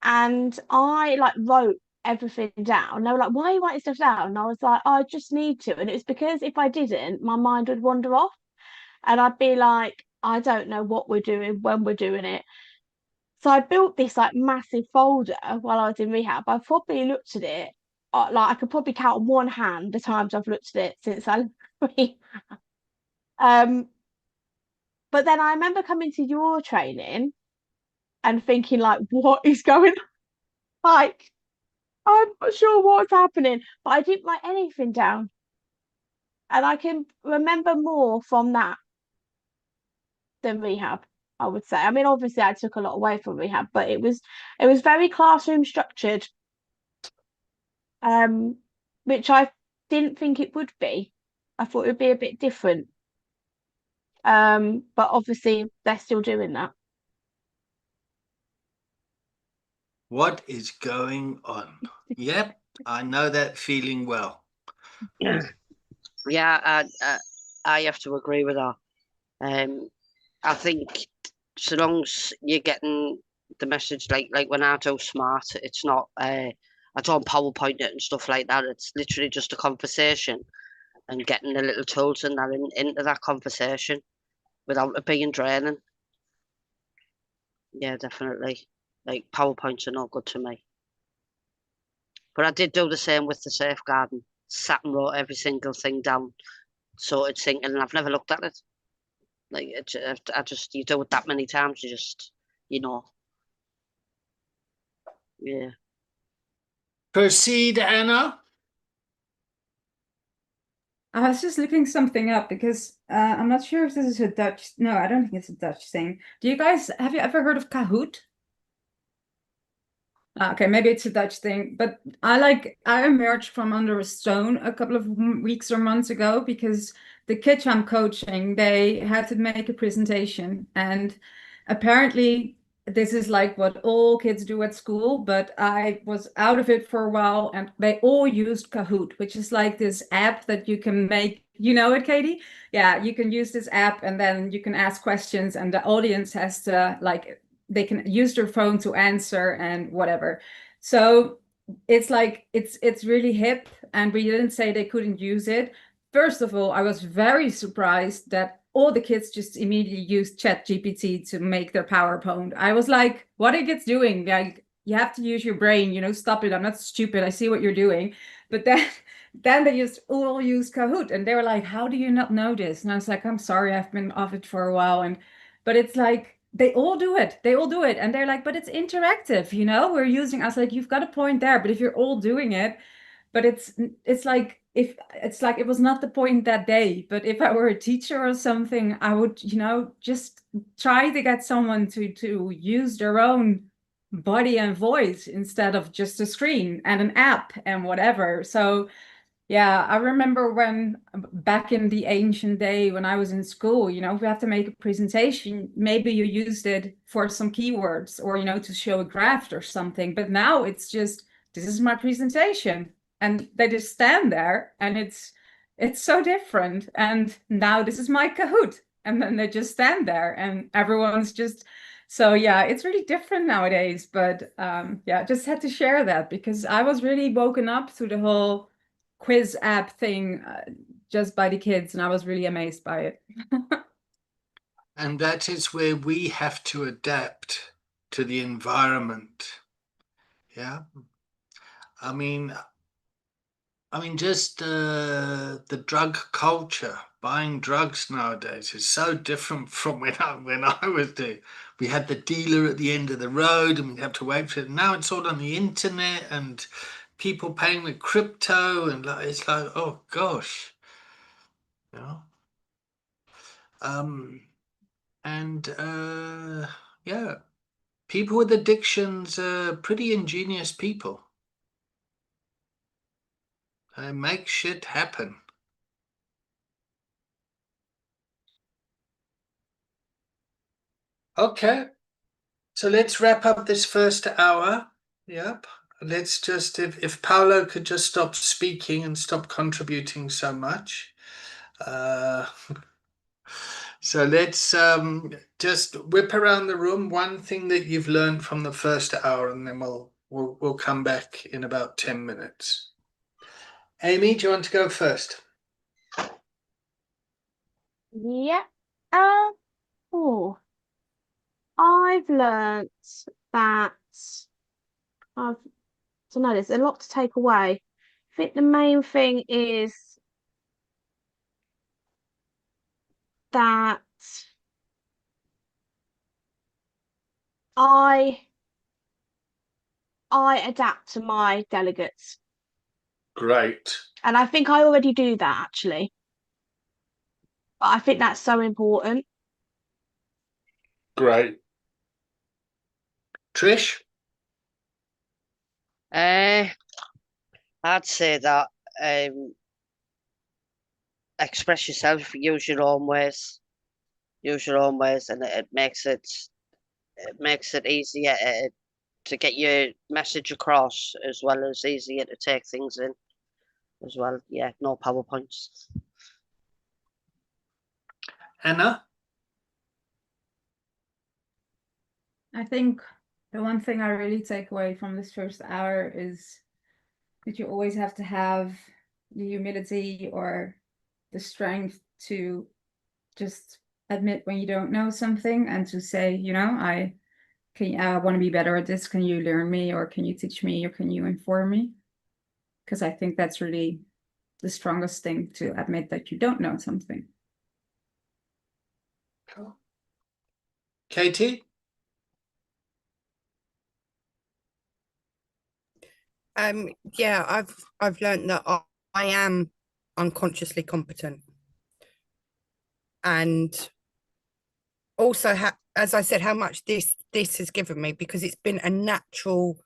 And I like wrote everything down. They were like, why are you writing stuff down? And I was like, I just need to. And it was because if I didn't, my mind would wander off. And I'd be like, I don't know what we're doing when we're doing it. So I built this like massive folder while I was in rehab. I probably looked at it, like I could probably count on one hand the times I've looked at it since I left rehab. Um, but then I remember coming to your training and thinking like, what is going on? Like, I'm not sure what's happening, but I didn't write anything down. And I can remember more from that than rehab, I would say. I mean, obviously I took a lot away from rehab, but it was very classroom structured, which I didn't think it would be. I thought it would be a bit different. But obviously they're still doing that. What is going on? Yep, I know that feeling well. Yeah, I have to agree with that. I think so long as you're getting the message, like when I do smart, it's not I don't PowerPoint it and stuff like that. It's literally just a conversation and getting the little tools in that into that conversation without it being draining. Yeah, definitely. Like PowerPoints are not good to me. But I did do the same with the safeguarding. Sat and wrote every single thing down, so it's thinking, and I've never looked at it. Like I just you do it that many times, you just yeah. Proceed, Anna. I was just looking something up because I'm not sure if this is a Dutch. No, I don't think it's a Dutch thing. Have you ever heard of Kahoot? Okay, maybe it's a Dutch thing, but I emerged from under a stone a couple of weeks or months ago because the kids I'm coaching, they had to make a presentation, and apparently this is like what all kids do at school, but I was out of it for a while and they all used Kahoot, which is like this app that you can make, you know it, Katie? Yeah, you can use this app and then you can ask questions and the audience has to like they can use their phone to answer and whatever. So it's like it's really hip, and we didn't say they couldn't use it. First of all, I was very surprised that all the kids just immediately used ChatGPT to make their PowerPoint. I was like, what are you kids doing? Like, you have to use your brain, stop it. I'm not stupid. I see what you're doing. But then they all used Kahoot, and they were like, how do you not know this? And I was like, I'm sorry, I've been off it for a while. But it's like, they all do it. They all do it. And they're like, but it's interactive, I was like, you've got a point there, but if you're all doing it, but it's like if it's like it was not the point that day. But if I were a teacher or something, I would, just try to get someone to use their own body and voice instead of just a screen and an app and whatever. So yeah, I remember when back in the ancient day when I was in school, if we have to make a presentation, maybe you used it for some keywords or, to show a graph or something. But now it's just, this is my presentation. And they just stand there and it's so different. And now this is my Kahoot. And then they just stand there and everyone's just, so yeah, it's really different nowadays. But yeah, just had to share that because I was really woken up to the whole quiz app thing just by the kids, and I was really amazed by it. And that is where we have to adapt to the environment. Yeah. I mean, I mean, just the drug culture, buying drugs nowadays is so different from when I was doing. We had the dealer at the end of the road, and we'd have to wait for it. Now it's all on the internet, and people paying with crypto, and it's like, oh gosh, you know. And yeah, people with addictions are pretty ingenious people. They make shit happen. Okay, so let's wrap up this first hour. Yep. Let's just, if Paolo could just stop speaking and stop contributing so much. So let's just whip around the room. One thing that you've learned from the first hour, and then we'll come back in about 10 minutes. Amy, do you want to go first? Yeah. Oh, I've learnt that I don't know, there's a lot to take away. I think the main thing is that I adapt to my delegates. Great. And I think I already do that actually. But I think that's so important. Great. Trish? I'd say that express yourself, use your own ways, and it makes it easier to get your message across, as well as easier to take things in as well. Yeah, no PowerPoints. Anna? I think the one thing I really take away from this first hour is that you always have to have the humility or the strength to just admit when you don't know something and to say, you know, I want to be better at this. Can you learn me, or can you teach me, or can you inform me? Because I think that's really the strongest thing, to admit that you don't know something. Cool. Katie? Yeah, I've learned that I am unconsciously competent, and also as I said, how much this has given me, because it's been a natural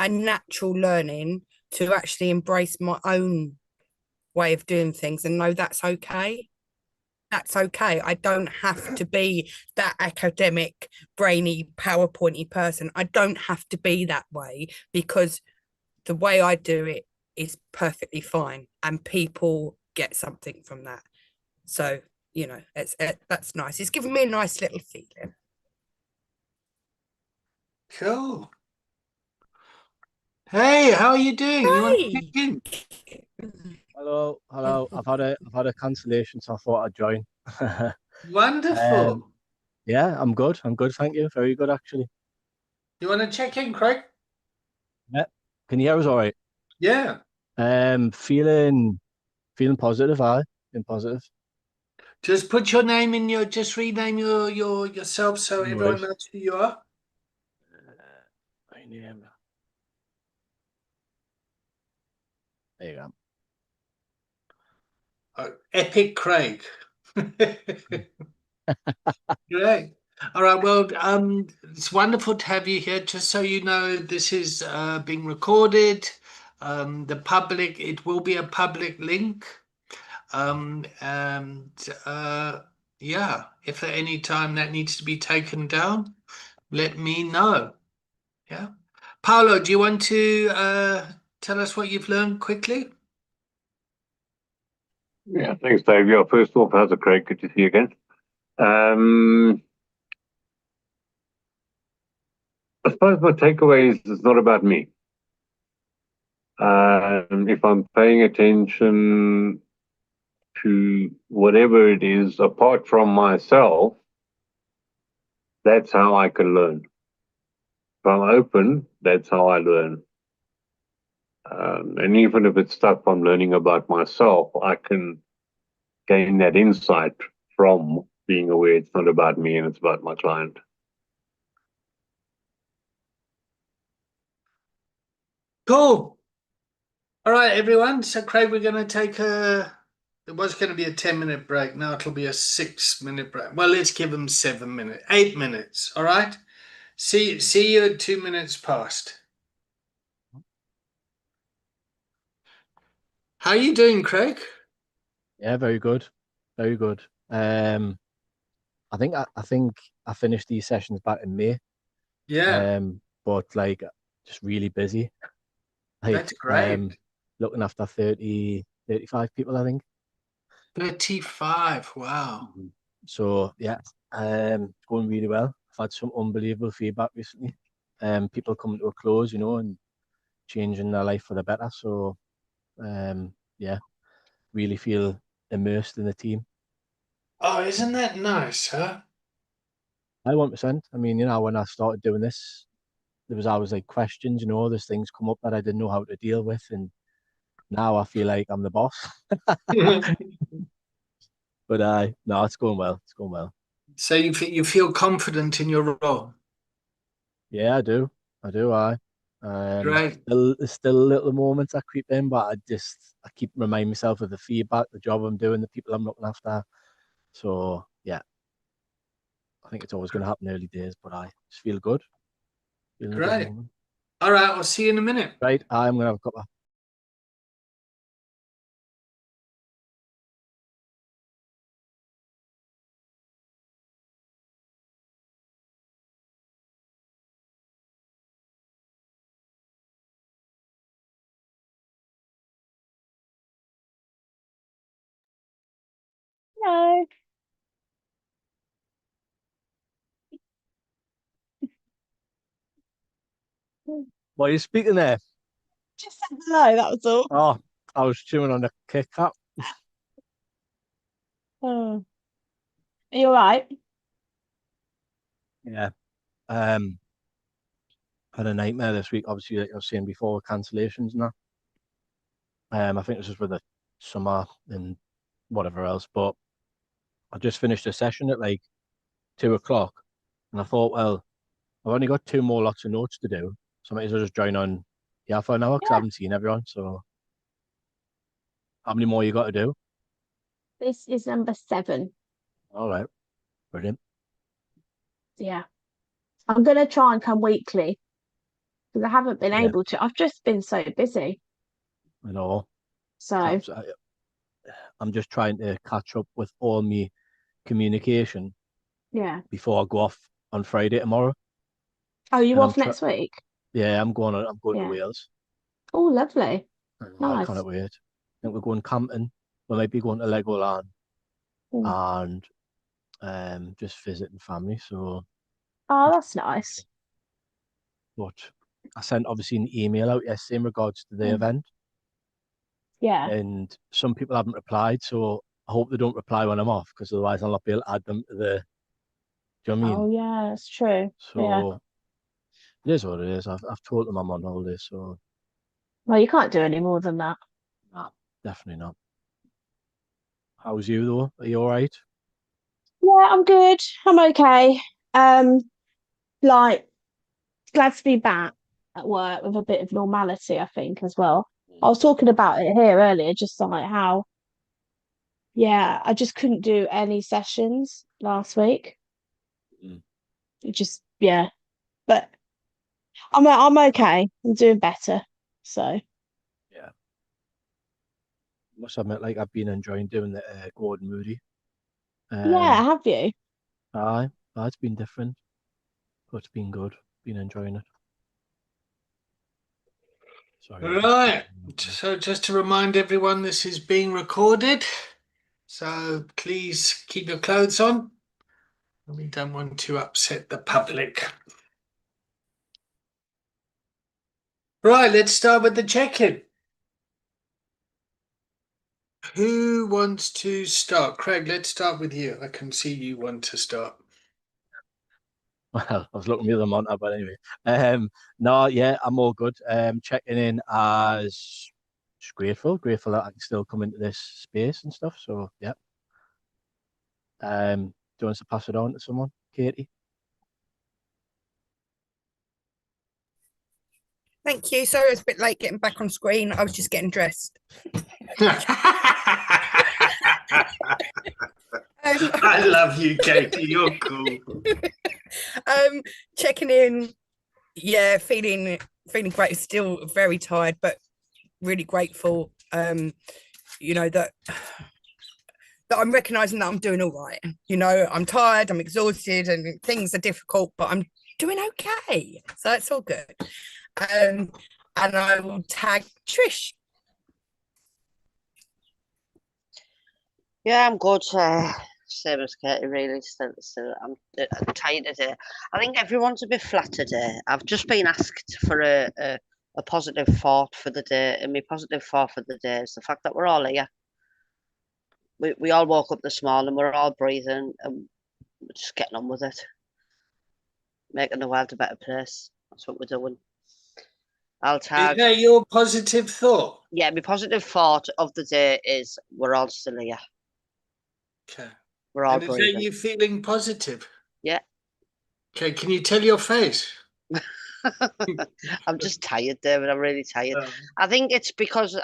learning to actually embrace my own way of doing things and know that's okay. That's okay. I don't have to be that academic, brainy, PowerPointy person. I don't have to be that way, because the way I do it is perfectly fine, and people get something from that. So, you know, that's nice. It's given me a nice little feeling. Cool. Hey, how are you doing? You want to Hey. kick in? Hello. I've had a cancellation, so I thought I'd join. Wonderful. Yeah, I'm good. Thank you. Very good, actually. You want to check in, Craig? Yeah. Can you hear us all right? Yeah. Feeling positive. Feeling positive. Just put your name in just rename yourself so No everyone worries. knows who you are. My name. There you go. Epic Craig. Great. All right. Well, it's wonderful to have you here. Just so you know, this is being recorded. It will be a public link. And yeah, if at any time that needs to be taken down, let me know. Yeah. Paolo, do you want to tell us what you've learned quickly? Yeah, thanks, Dave. Yeah, first off, how's it, Craig? Good to see you again. I suppose my takeaway is it's not about me. If I'm paying attention to whatever it is apart from myself, that's how I can learn. If I'm open, that's how I learn. And even if it's stuff I'm learning about myself, I can gain that insight from being aware it's not about me and it's about my client. Cool. All right, everyone. So, Craig, we're going to take it was going to be a 10-minute break. Now it'll be a 6-minute break. Well, let's give them 7 minutes, 8 minutes. All right. See you at 2 minutes past. How are you doing, Craig? Yeah, very good, very good. I think I finished these sessions back in May. Yeah, But like just really busy. Like that's great. looking after 30, 35 people, I think. 35. Wow. So yeah, it's going really well. I've had some unbelievable feedback recently. People coming to a close, you know, and changing their life for the better. So yeah, really feel immersed in the team. Oh, isn't that nice, huh? 1%. I mean, you know, when I started doing this, there was always like questions, you know, there's things come up that I didn't know how to deal with, and now I feel like I'm the boss. But no, it's going well. It's going well. So you feel confident in your role? Yeah, I do. I do. Great. There's still little moments I creep in, but I keep reminding myself of the feedback, the job I'm doing, the people I'm looking after. So yeah, I think it's always going to happen early days, but I just feel good. Feeling a good Great. moment. All right, I'll see you in a minute. Right, I'm going to have a cup of No. What are you speaking there? Just said hello, that was all. Oh, I was chewing on the Kit Kat. Oh. Are you all right? Yeah. Had a nightmare this week, obviously, like I was saying before, cancellations and that. I think this was with the summer and whatever else, but I just finished a session at like 2 o'clock, and I thought, well, I've only got two more lots of notes to do, so I might as well just join on for an hour because I Yeah. haven't seen everyone. So, how many more you got to do? This is number 7. All right, brilliant. Yeah. I'm gonna try and come weekly because I haven't been Yeah, able to. I've just been so busy. I know. So I'm just trying to catch up with all my communication yeah. before I go off on Friday tomorrow, Oh, you and off next week? I'm going to Yeah. Wales. Oh, lovely. I Nice. cannot wait. I think we're going camping. We might be going to Legoland Mm. and just visiting family. So, Oh, that's nice. but I sent obviously an email out yesterday in regards to the Mm. event, Yeah. and some people haven't replied. So I hope they don't reply when I'm off, because otherwise I'll not be able to add them to the. Do you know what I mean? Oh, yeah, that's true. Yeah. So it is what it is. I've told them I'm on holiday, so Well, you can't do any more than that. nah, definitely not. How's you though? Are you all right? Yeah, I'm good. I'm okay. Um, like glad to be back at work with a bit of normality, I think, as well. I was talking about it here earlier, just like how, yeah, I just couldn't do any sessions last week. Mm. It just, yeah, but I'm okay. I'm doing better. So Yeah. Must admit, like I've been enjoying doing the Gordon Moody. yeah, Um, have you? it's been different, but it's been good. Been enjoying it. Sorry, I'm just Right. So just to remind everyone, this is being recorded. So please keep your clothes on. We don't want to upset the public. Right, let's start with the check-in. Who wants to start? Craig, let's start with you. I can see you want to start. Well, I was looking at the other monitor, but anyway. No, yeah, I'm all good. Checking in as just grateful that I can still come into this space and stuff. So yeah. Do you want us to pass it on to someone, Katie? Thank you. Sorry, I was a bit late getting back on screen. I was just getting dressed. I love you, Katie. You're cool. Checking in. Yeah, feeling great. Still very tired, but really grateful. You know that I'm recognizing that I'm doing all right. You know, I'm tired, I'm exhausted, and things are difficult, but I'm doing okay. So it's all good. And I will tag Trish. Yeah, I'm good. Same as Katie, really. Still, I'm tired today. I think everyone's a bit flat today. I've just been asked for a positive thought for the day, and my positive thought for the day is the fact that we're all here. We all woke up this morning, we're all breathing, and we're just getting on with it, making the world a better place. That's what we're doing. I'll Is tag. that your positive thought? Yeah, my positive thought of the day is we're all still here. Okay. We're all And is that breathing. you feeling positive? Yeah. Okay, can you tell your face? I'm just tired, David. I'm really tired. Oh. I think it's because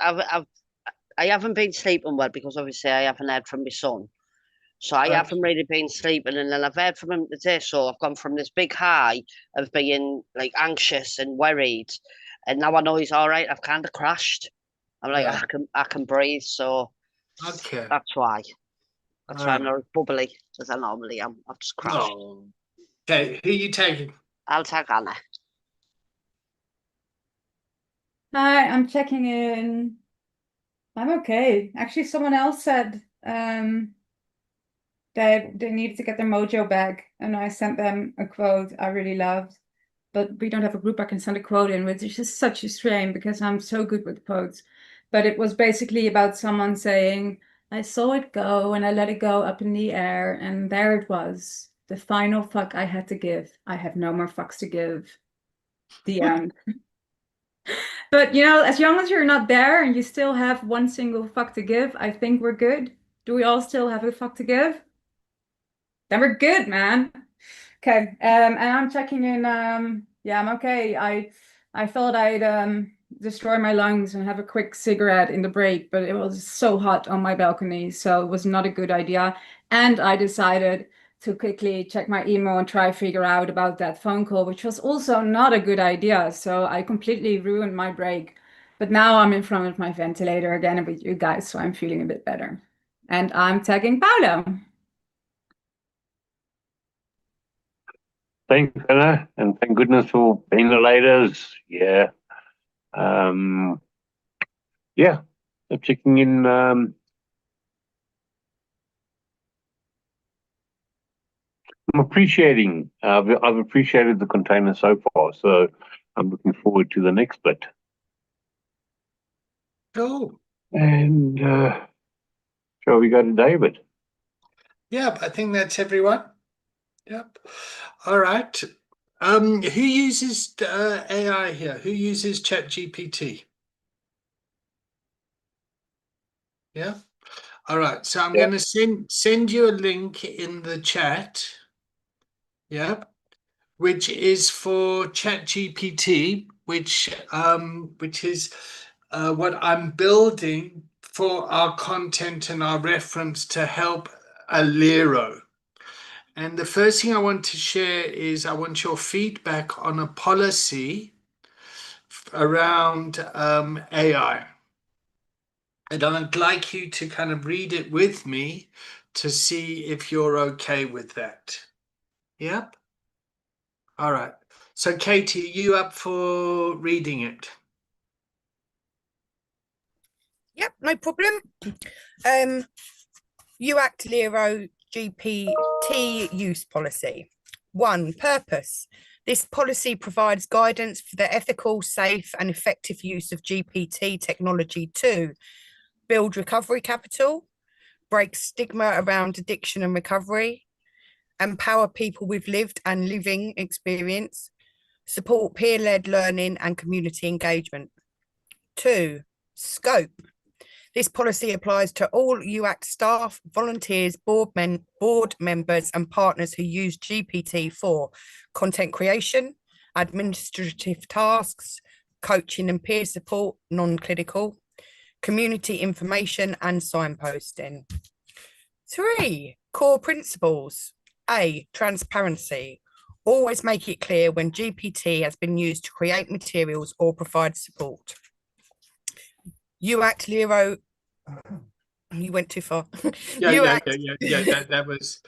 I haven't been sleeping well because obviously I haven't heard from my son. So I haven't really been sleeping, and then I've heard from him today. So I've gone from this big high of being like anxious and worried, and now I know he's all right. I've kind of crashed. I'm like, Yeah. I can breathe. So Okay. that's why. That's why I'm Alright. not as bubbly as I normally am. I've just crashed. Oh. Okay, who are you taking? I'll tag Anna. Hi, I'm checking in. I'm okay. Actually, someone else said they needed to get their mojo back, and I sent them a quote I really loved. But we don't have a group I can send a quote in, which is just such a shame because I'm so good with quotes. But it was basically about someone saying, I saw it go and I let it go up in the air, and there it was. The final fuck I had to give. I have no more fucks to give. The end. But you know, as long as you're not there and you still have one single fuck to give, I think we're good. Do we all still have a fuck to give? Then we're good, man. Okay, and I'm checking in. Yeah, I'm okay. I thought I'd destroy my lungs and have a quick cigarette in the break, but it was so hot on my balcony, so it was not a good idea. And I decided to quickly check my email and try figure out about that phone call, which was also not a good idea. So I completely ruined my break. But now I'm in front of my ventilator again with you guys, so I'm feeling a bit better. And I'm tagging Paolo. Thanks, Anna, and thank goodness for ventilators. Yeah. Yeah, I'm checking in. I'm appreciating. I've appreciated the container so far, so I'm looking forward to the next bit. Cool. And shall we go to David? Yep, I think that's everyone. Yep. All right. Who uses AI here? Who uses ChatGPT? Yeah. All right. So I'm Yeah. going to send you a link in the chat. Yep. Which is for ChatGPT, which is what I'm building for our content and our reference to help Alero. And the first thing I want to share is I want your feedback on a policy around AI. And I'd like you to kind of read it with me to see if you're okay with that. Yep. All right. So, Katie, are you up for reading it? Yep, no problem. UACT Lero GPT use policy. 1. Purpose. This policy provides guidance for the ethical, safe, and effective use of GPT technology to build recovery capital, break stigma around addiction and recovery, empower people with lived and living experience, support peer-led learning and community engagement. 2, scope. This policy applies to all UAC staff, volunteers, board members and partners who use GPT for content creation, administrative tasks, coaching and peer support, non-clinical, community information and signposting. 3, core principles. A, transparency. Always make it clear when GPT has been used to create materials or provide support. UACT Lero, you went too far. Yeah, that was.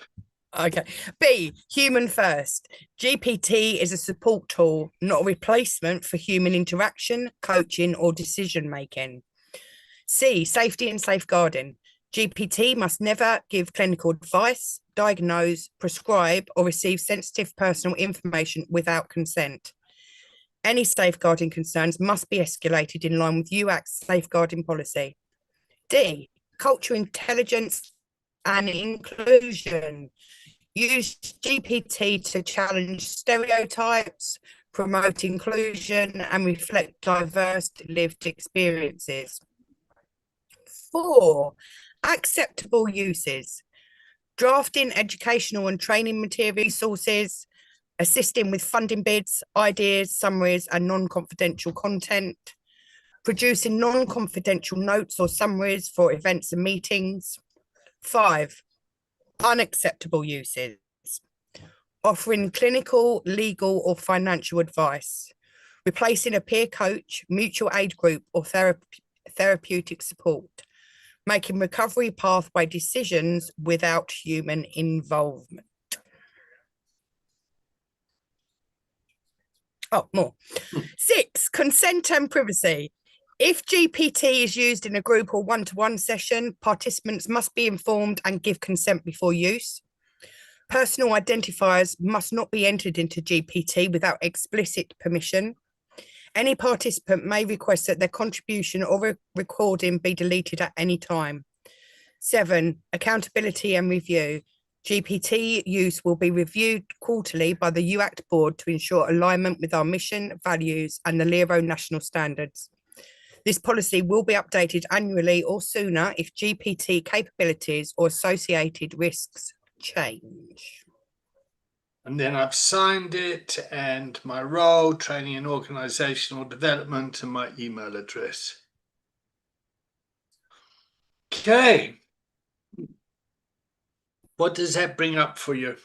Okay. B, human first. GPT is a support tool, not a replacement for human interaction, coaching, or decision making. C, safety and safeguarding. GPT must never give clinical advice, diagnose, prescribe, or receive sensitive personal information without consent. Any safeguarding concerns must be escalated in line with UAC's safeguarding policy. D, cultural intelligence and inclusion. Use GPT to challenge stereotypes, promote inclusion, and reflect diverse lived experiences. 4, acceptable uses. Drafting educational and training material resources, assisting with funding bids, ideas, summaries, and non-confidential content, producing non-confidential notes or summaries for events and meetings. 5, unacceptable uses. Offering clinical, legal, or financial advice, replacing a peer coach, mutual aid group, or therapeutic support, making recovery pathway decisions without human involvement. Oh, more. 6, consent and privacy. If GPT is used in a group or one-to-one session, participants must be informed and give consent before use. Personal identifiers must not be entered into GPT without explicit permission. Any participant may request that their contribution or recording be deleted at any time. 7, accountability and review. GPT use will be reviewed quarterly by the UACT board to ensure alignment with our mission, values, and the LERO national standards. This policy will be updated annually or sooner if GPT capabilities or associated risks change. And then I've signed it, and my role, training and organizational development, and my email address. Okay. What does that bring up for you?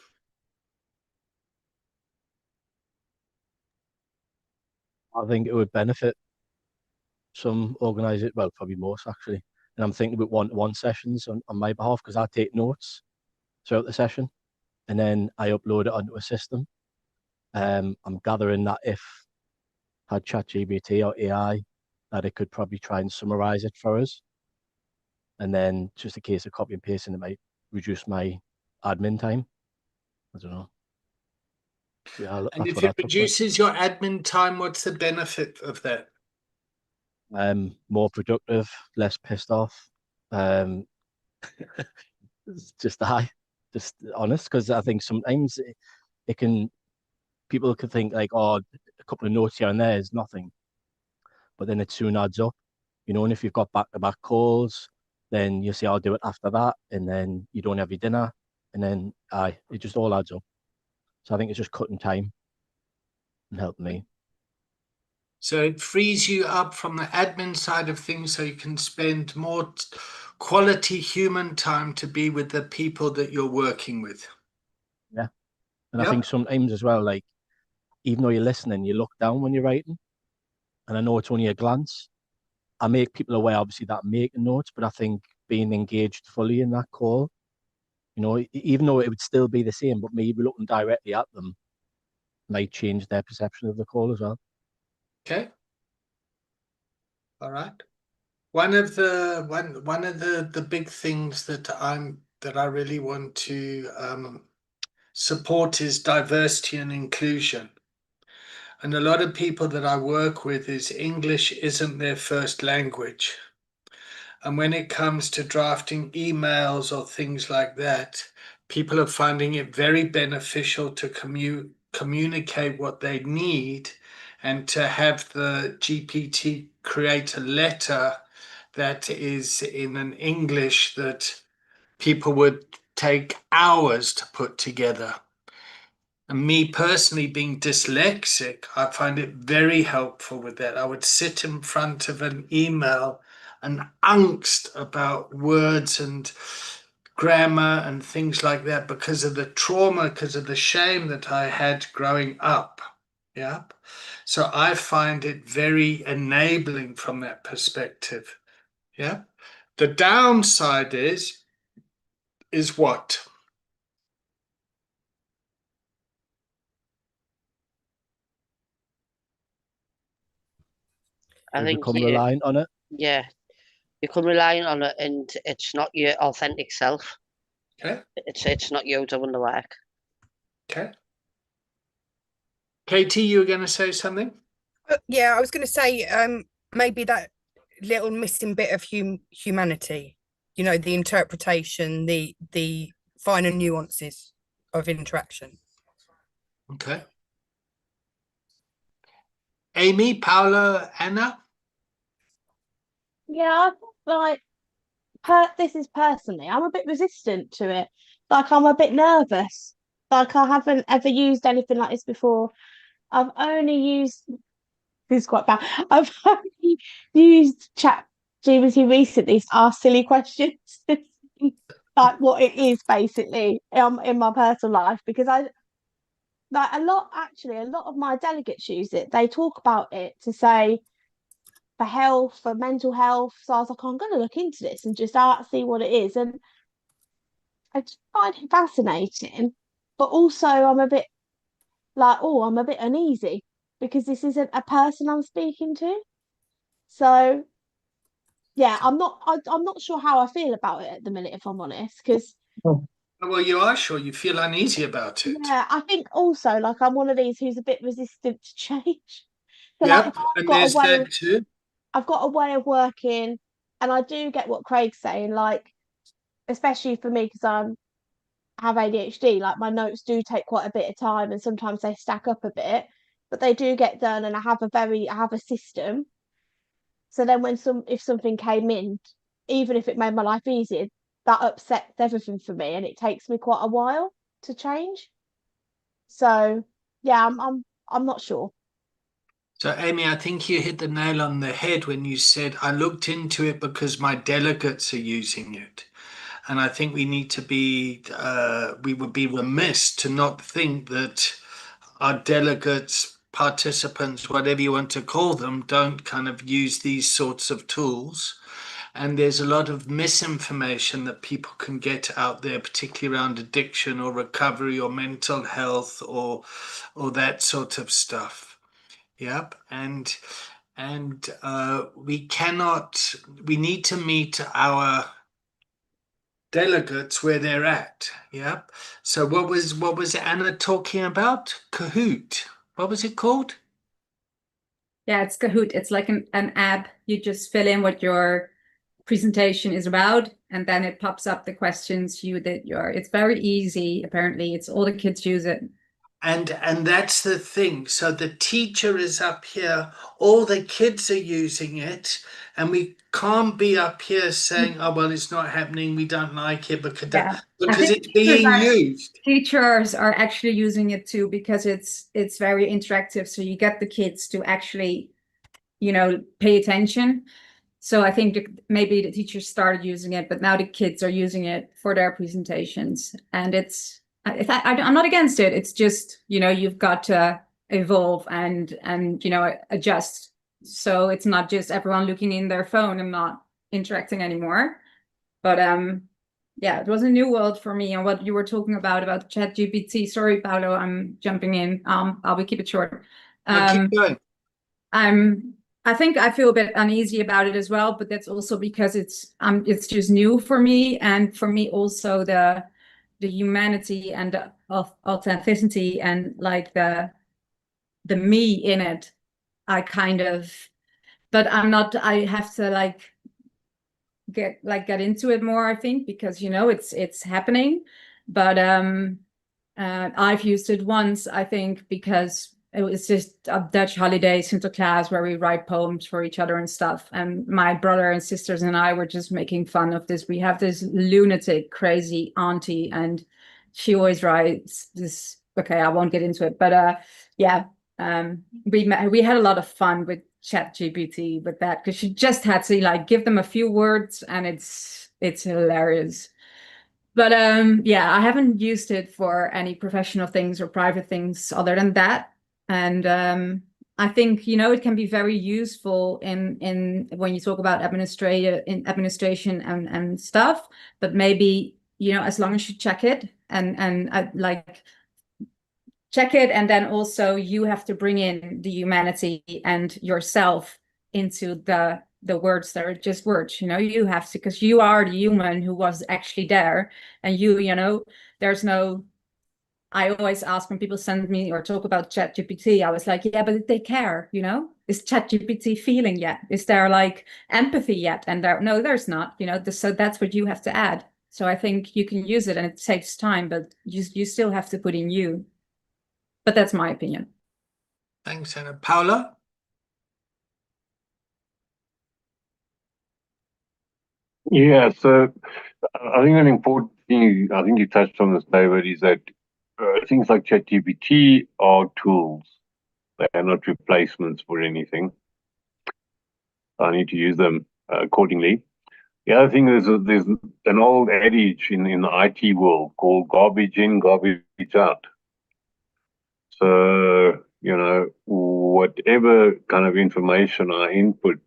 I think it would benefit some organizers, well, probably most actually. And I'm thinking about one-to-one sessions on my behalf, because I take notes throughout the session and then I upload it onto a system. I'm gathering that if I had ChatGPT or AI, that it could probably try and summarize it for us. And then just a case of copy and pasting, it might reduce my admin time. I don't know. Yeah, And if it reduces your admin time, what's the benefit of that? More productive, less pissed off. Just honest, because I think sometimes it can, people could think like, oh, a couple of notes here and there is nothing, but then it soon adds up, and if you've got back-to-back calls, then you say, I'll do it after that, and then you don't have your dinner, and then it just all adds up. So I think it's just cutting time and helping me. So it frees you up from the admin side of things, so you can spend more quality human time to be with the people that you're working with. Yeah. And I think sometimes as well, like, even though you're listening, you look down when you're writing. And I know it's only a glance. I make people aware, obviously, that I'm making notes, but I think being engaged fully in that call, even though it would still be the same, but maybe looking directly at them might change their perception of the call as well. Okay. All right. One of the big things that I really want to support is diversity and inclusion. And a lot of people that I work with is English isn't their first language. And when it comes to drafting emails or things like that, people are finding it very beneficial to communicate what they need, and to have the GPT create a letter that is in an English that people would take hours to put together. And me personally, being dyslexic, I find it very helpful with that. I would sit in front of an email and angst about words and grammar and things like that because of the trauma, because of the shame that I had growing up. Yeah. So I find it very enabling from that perspective. Yeah. The downside is what? I You think become reliant on it. yeah, you can rely on it, and it's not your authentic self. Okay. It's not you doing the work. Okay. Katie, you were going to say something? Yeah, I was going to say maybe that little missing bit of humanity, you know, the interpretation, the finer nuances of interaction. Okay. Amy, Paula, Anna? Yeah, I think like this is personally, I'm a bit resistant to it. Like I'm a bit nervous. Like I haven't ever used anything like this before. I've only used this is quite bad. I've only used Chat GPT recently to ask silly questions, like what it is basically in my personal life, because I like a lot of my delegates use it. They talk about it to say for health, for mental health. So I was like, I'm going to look into this and just see what it is. And I just find it fascinating, but also I'm a bit like, oh, I'm a bit uneasy because this isn't a person I'm speaking to. So yeah, I'm not sure how I feel about it at the minute, if I'm honest, because Well, you are sure you feel uneasy about it. yeah, I think also like I'm one of these who's a bit resistant to change. So like if Yep. I've And got a there's way of that too. I've got a way of working, and I do get what Craig's saying, like especially for me because I have ADHD, like my notes do take quite a bit of time and sometimes they stack up a bit, but they do get done and I have a system. So then if something came in, even if it made my life easier, that upsets everything for me and it takes me quite a while to change. So yeah, I'm not sure. So, Amy, I think you hit the nail on the head when you said, I looked into it because my delegates are using it. And I think we would be remiss to not think that our delegates, participants, whatever you want to call them, don't kind of use these sorts of tools. And there's a lot of misinformation that people can get out there, particularly around addiction or recovery or mental health or that sort of stuff. Yep. And we need to meet our delegates where they're at. Yep. So what was Anna talking about? Kahoot. What was it called? Yeah, it's Kahoot. It's like an app. You just fill in what your presentation is about, and then it pops up the questions it's very easy. Apparently, it's all the kids use it. And that's the thing. So the teacher is up here, all the kids are using it, and we can't be up here saying, "Oh well, it's not happening. We don't like it Yeah, I because think it's being used." teachers are actually using it too because it's very interactive. So you get the kids to actually, pay attention. So I think maybe the teachers started using it, but now the kids are using it for their presentations. And I'm not against it. It's just, you've got to evolve and adjust. So it's not just everyone looking in their phone and not interacting anymore. But yeah, it was a new world for me. And what you were talking about ChatGPT. Sorry, Paolo, I'm jumping in. I'll keep it short. Keep going. I think I feel a bit uneasy about it as well, but that's also because it's just new for me, and for me also the humanity and the authenticity and like the me in it. But I'm not. I have to get into it more. I think because it's happening, But I've used it once, I think, because it was just a Dutch holiday Sinterklaas where we write poems for each other and stuff. And my brother and sisters and I were just making fun of this. We have this lunatic, crazy auntie, and she always writes this. Okay, I won't get into it, but yeah, we had a lot of fun with ChatGPT with that, because she just had to like give them a few words, and it's hilarious. But yeah, I haven't used it for any professional things or private things other than that. And I think, you know, it can be very useful in when you talk about administration and stuff, but maybe, you know, as long as you check it and like check it, and then also you have to bring in the humanity and yourself into the words that are just words, you know, you have to, because you are the human who was actually there, and you know, there's no, I always ask when people send me or talk about ChatGPT, I was like, yeah, but did they care, you know? Is ChatGPT feeling yet? Is there like empathy yet? And no, there's not, you know, so that's what you have to add. So I think you can use it and it saves time, but you still have to put in you. But that's my opinion. Thanks, Anna. Paula? Yeah, so I think an important thing, I think you touched on this, David, is that things like ChatGPT are tools. They are not replacements for anything. I need to use them accordingly. The other thing is there's an old adage in the IT world called garbage in, garbage out. So, you know, whatever kind of information I input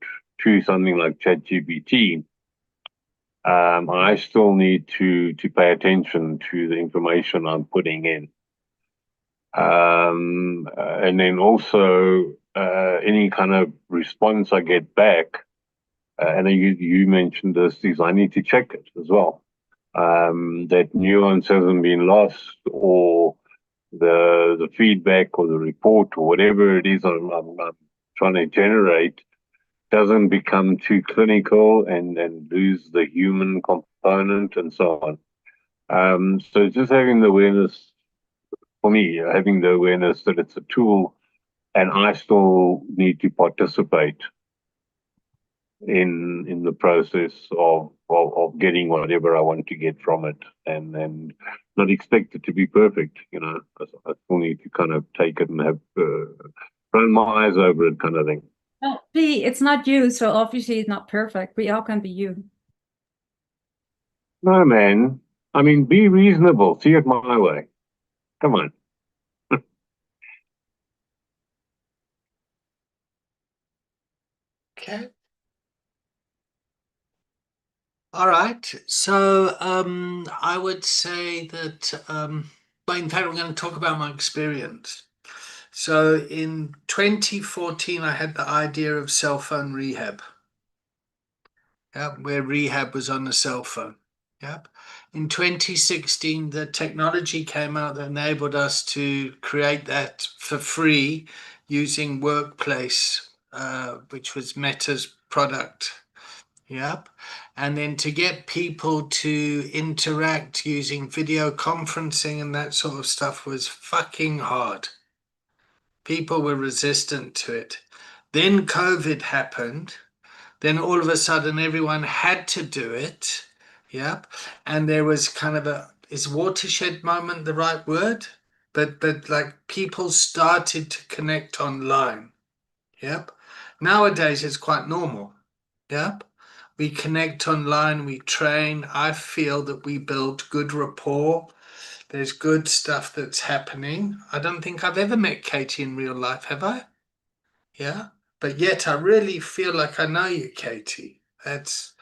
to something like ChatGPT, I still need to pay attention to the information I'm putting in. And then also any kind of response I get back, and you mentioned this, is I need to check it as well. That nuance hasn't been lost, or the feedback or the report or whatever it is I'm trying to generate doesn't become too clinical and lose the human component and so on. So just having the awareness, for me, having the awareness that it's a tool and I still need to participate in the process of getting whatever I want to get from it, and not expect it to be perfect. You know, I still need to kind of take it and have run my eyes over it, kind of thing. Well, it's not you, so obviously it's not perfect. We all can be you. No, man. I mean, be reasonable. See it my way. Come on. Okay. All right. So I would say that, well, in fact, I'm going to talk about my experience. So in 2014, I had the idea of cell phone rehab. Yep, where rehab was on a cell phone. Yep. In 2016, the technology came out that enabled us to create that for free using Workplace, which was Meta's product. Yep. And then to get people to interact using video conferencing and that sort of stuff was fucking hard. People were resistant to it. Then COVID happened. Then all of a sudden everyone had to do it. Yep. And there was kind of is watershed moment the right word? But like people started to connect online. Yep. Nowadays it's quite normal. Yep. We connect online, we train. I feel that we build good rapport. There's good stuff that's happening. I don't think I've ever met Katie in real life, have I? Yeah. But yet I really feel like I know you, Katie. That's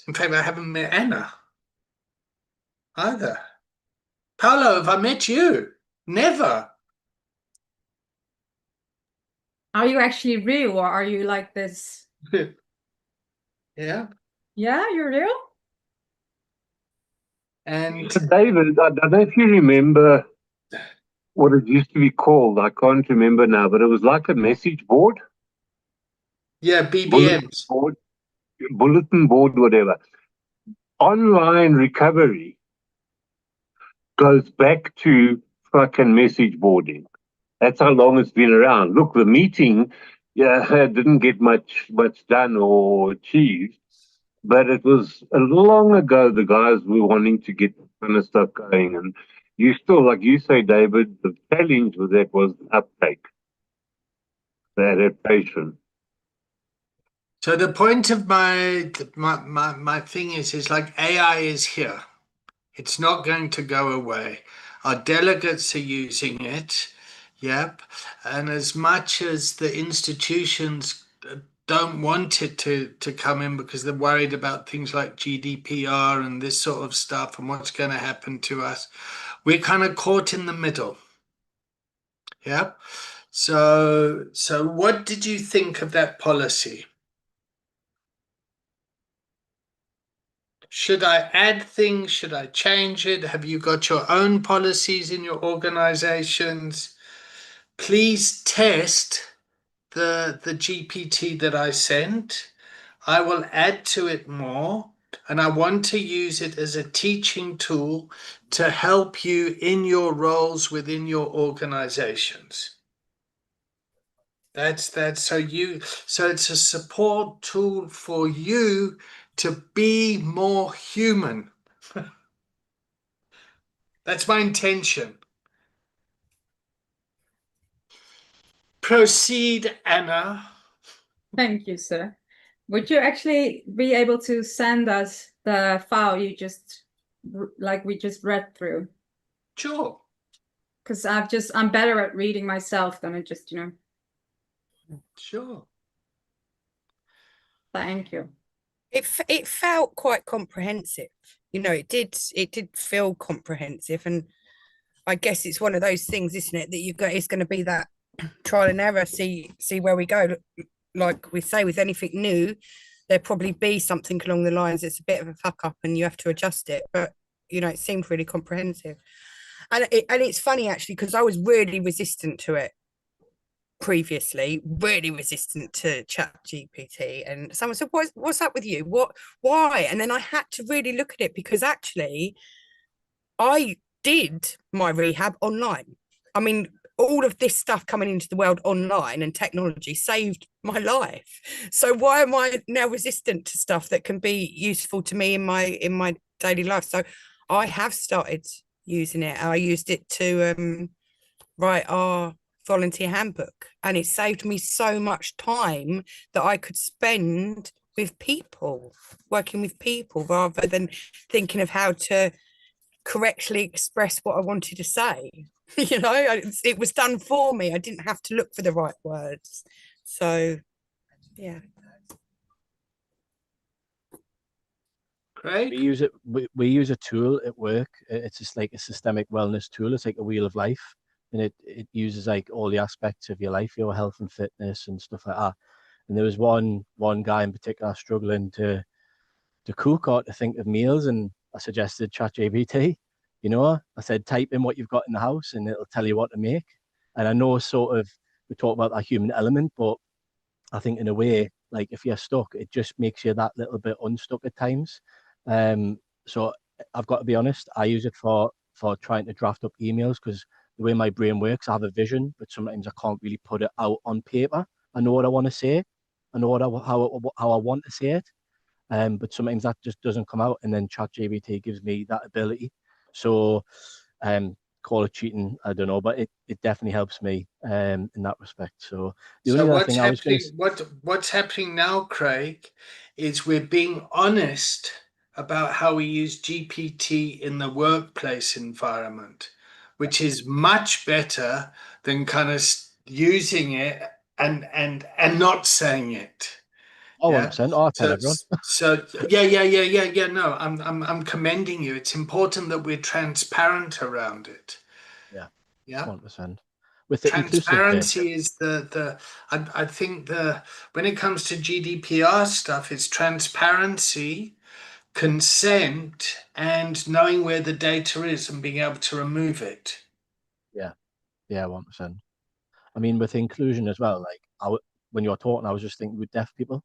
in fact I haven't met Anna either. Paolo, have I met you? Never. Are you actually real, or are you like this? Yeah. Yeah, you're real? And David, I don't know if you remember what it used to be called. I can't remember now, but it was like a message board. yeah, BBMs. Bulletin board, whatever. Online recovery goes back to fucking message boarding. That's how long it's been around. Look, the meeting, yeah, didn't get much done or achieved, but it was long ago the guys were wanting to get kind of stuff going. And you still, like you say, David, the challenge with that was the uptake, the adaptation. So the point of my thing is like AI is here. It's not going to go away. Our delegates are using it. Yep. And as much as the institutions don't want it to come in because they're worried about things like GDPR and this sort of stuff and what's going to happen to us, we're kind of caught in the middle. Yep. So what did you think of that policy? Should I add things? Should I change it? Have you got your own policies in your organizations? Please test the GPT that I sent. I will add to it more, and I want to use it as a teaching tool to help you in your roles within your organizations. That's so it's a support tool for you to be more human. That's my intention. Proceed, Anna. Thank you, sir. Would you actually be able to send us the file you just, like we just read through? Sure. Because I'm better at reading myself than it just, Sure. Thank you. It felt quite comprehensive. It did feel comprehensive, and I guess it's one of those things, isn't it, that it's going to be that trial and error, see where we go. Like we say with anything new, there'll probably be something along the lines it's a bit of a fuck up and you have to adjust it, but it seemed really comprehensive. And it's funny actually, because I was really resistant to it previously, really resistant to ChatGPT, and someone said, what's up with you, why? And then I had to really look at it, because actually I did my rehab online. I mean, all of this stuff coming into the world online and technology saved my life. So why am I now resistant to stuff that can be useful to me in my daily life? So I have started using it. I used it to write our volunteer handbook, and it saved me so much time that I could spend with people, working with people, rather than thinking of how to correctly express what I wanted to say. It was done for me. I didn't have to look for the right words. So yeah. Great. We use a tool at work. It's just like a systemic wellness tool. It's like a wheel of life, and it uses like all the aspects of your life, your health and fitness and stuff like that. And there was one guy in particular struggling to cook or to think of meals, and I suggested ChatGPT. I said type in what you've got in the house and it'll tell you what to make. And I know sort of we talk about that human element, but I think in a way, like if you're stuck, it just makes you that little bit unstuck at times. So I've got to be honest, I use it for trying to draft up emails, because the way my brain works, I have a vision, but sometimes I can't really put it out on paper. I know what I want to say. I know how I want to say it. But sometimes that just doesn't come out, and then ChatGPT gives me that ability. So, call it cheating, I don't know, but it definitely helps me in that respect. So the only other thing I was going to what's happening now, Craig, is we're being honest about how we use GPT in the workplace environment, which is much better than kind of using it and not saying it. Oh, Yeah. 100%. Oh, I tell everyone. Yeah. No, I'm commending you. It's important that we're transparent around it. Yeah. Yeah. 100%. With the inclusive bit, Transparency is I think when it comes to GDPR stuff, it's transparency, consent, and knowing where the data is and being able to remove it. yeah, 100%. I mean, with inclusion as well, like when you're talking, I was just thinking with deaf people,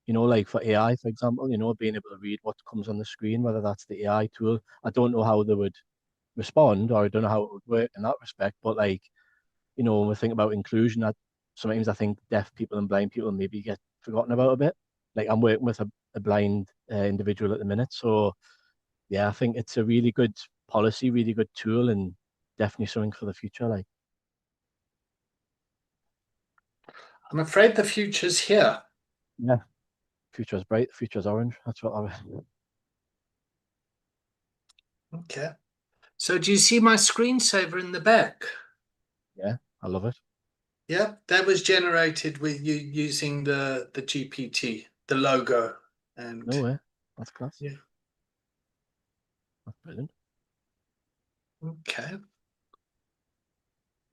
like for AI, for example, being able to read what comes on the screen, whether that's the AI tool. I don't know how they would respond, or I don't know how it would work in that respect. But like, you know, when we think about inclusion, that sometimes I think deaf people and blind people maybe get forgotten about a bit. Like I'm working with a blind individual at the minute, so yeah, I think it's a really good policy, really good tool, and definitely something for the future. Like, I'm afraid the future's here. yeah, future's bright, future's orange. That's what Okay. So do you see my screensaver in the back? yeah, I love it. Yeah, that was generated with you using the GPT, the logo, and No way. That's class. yeah. That's brilliant. Okay.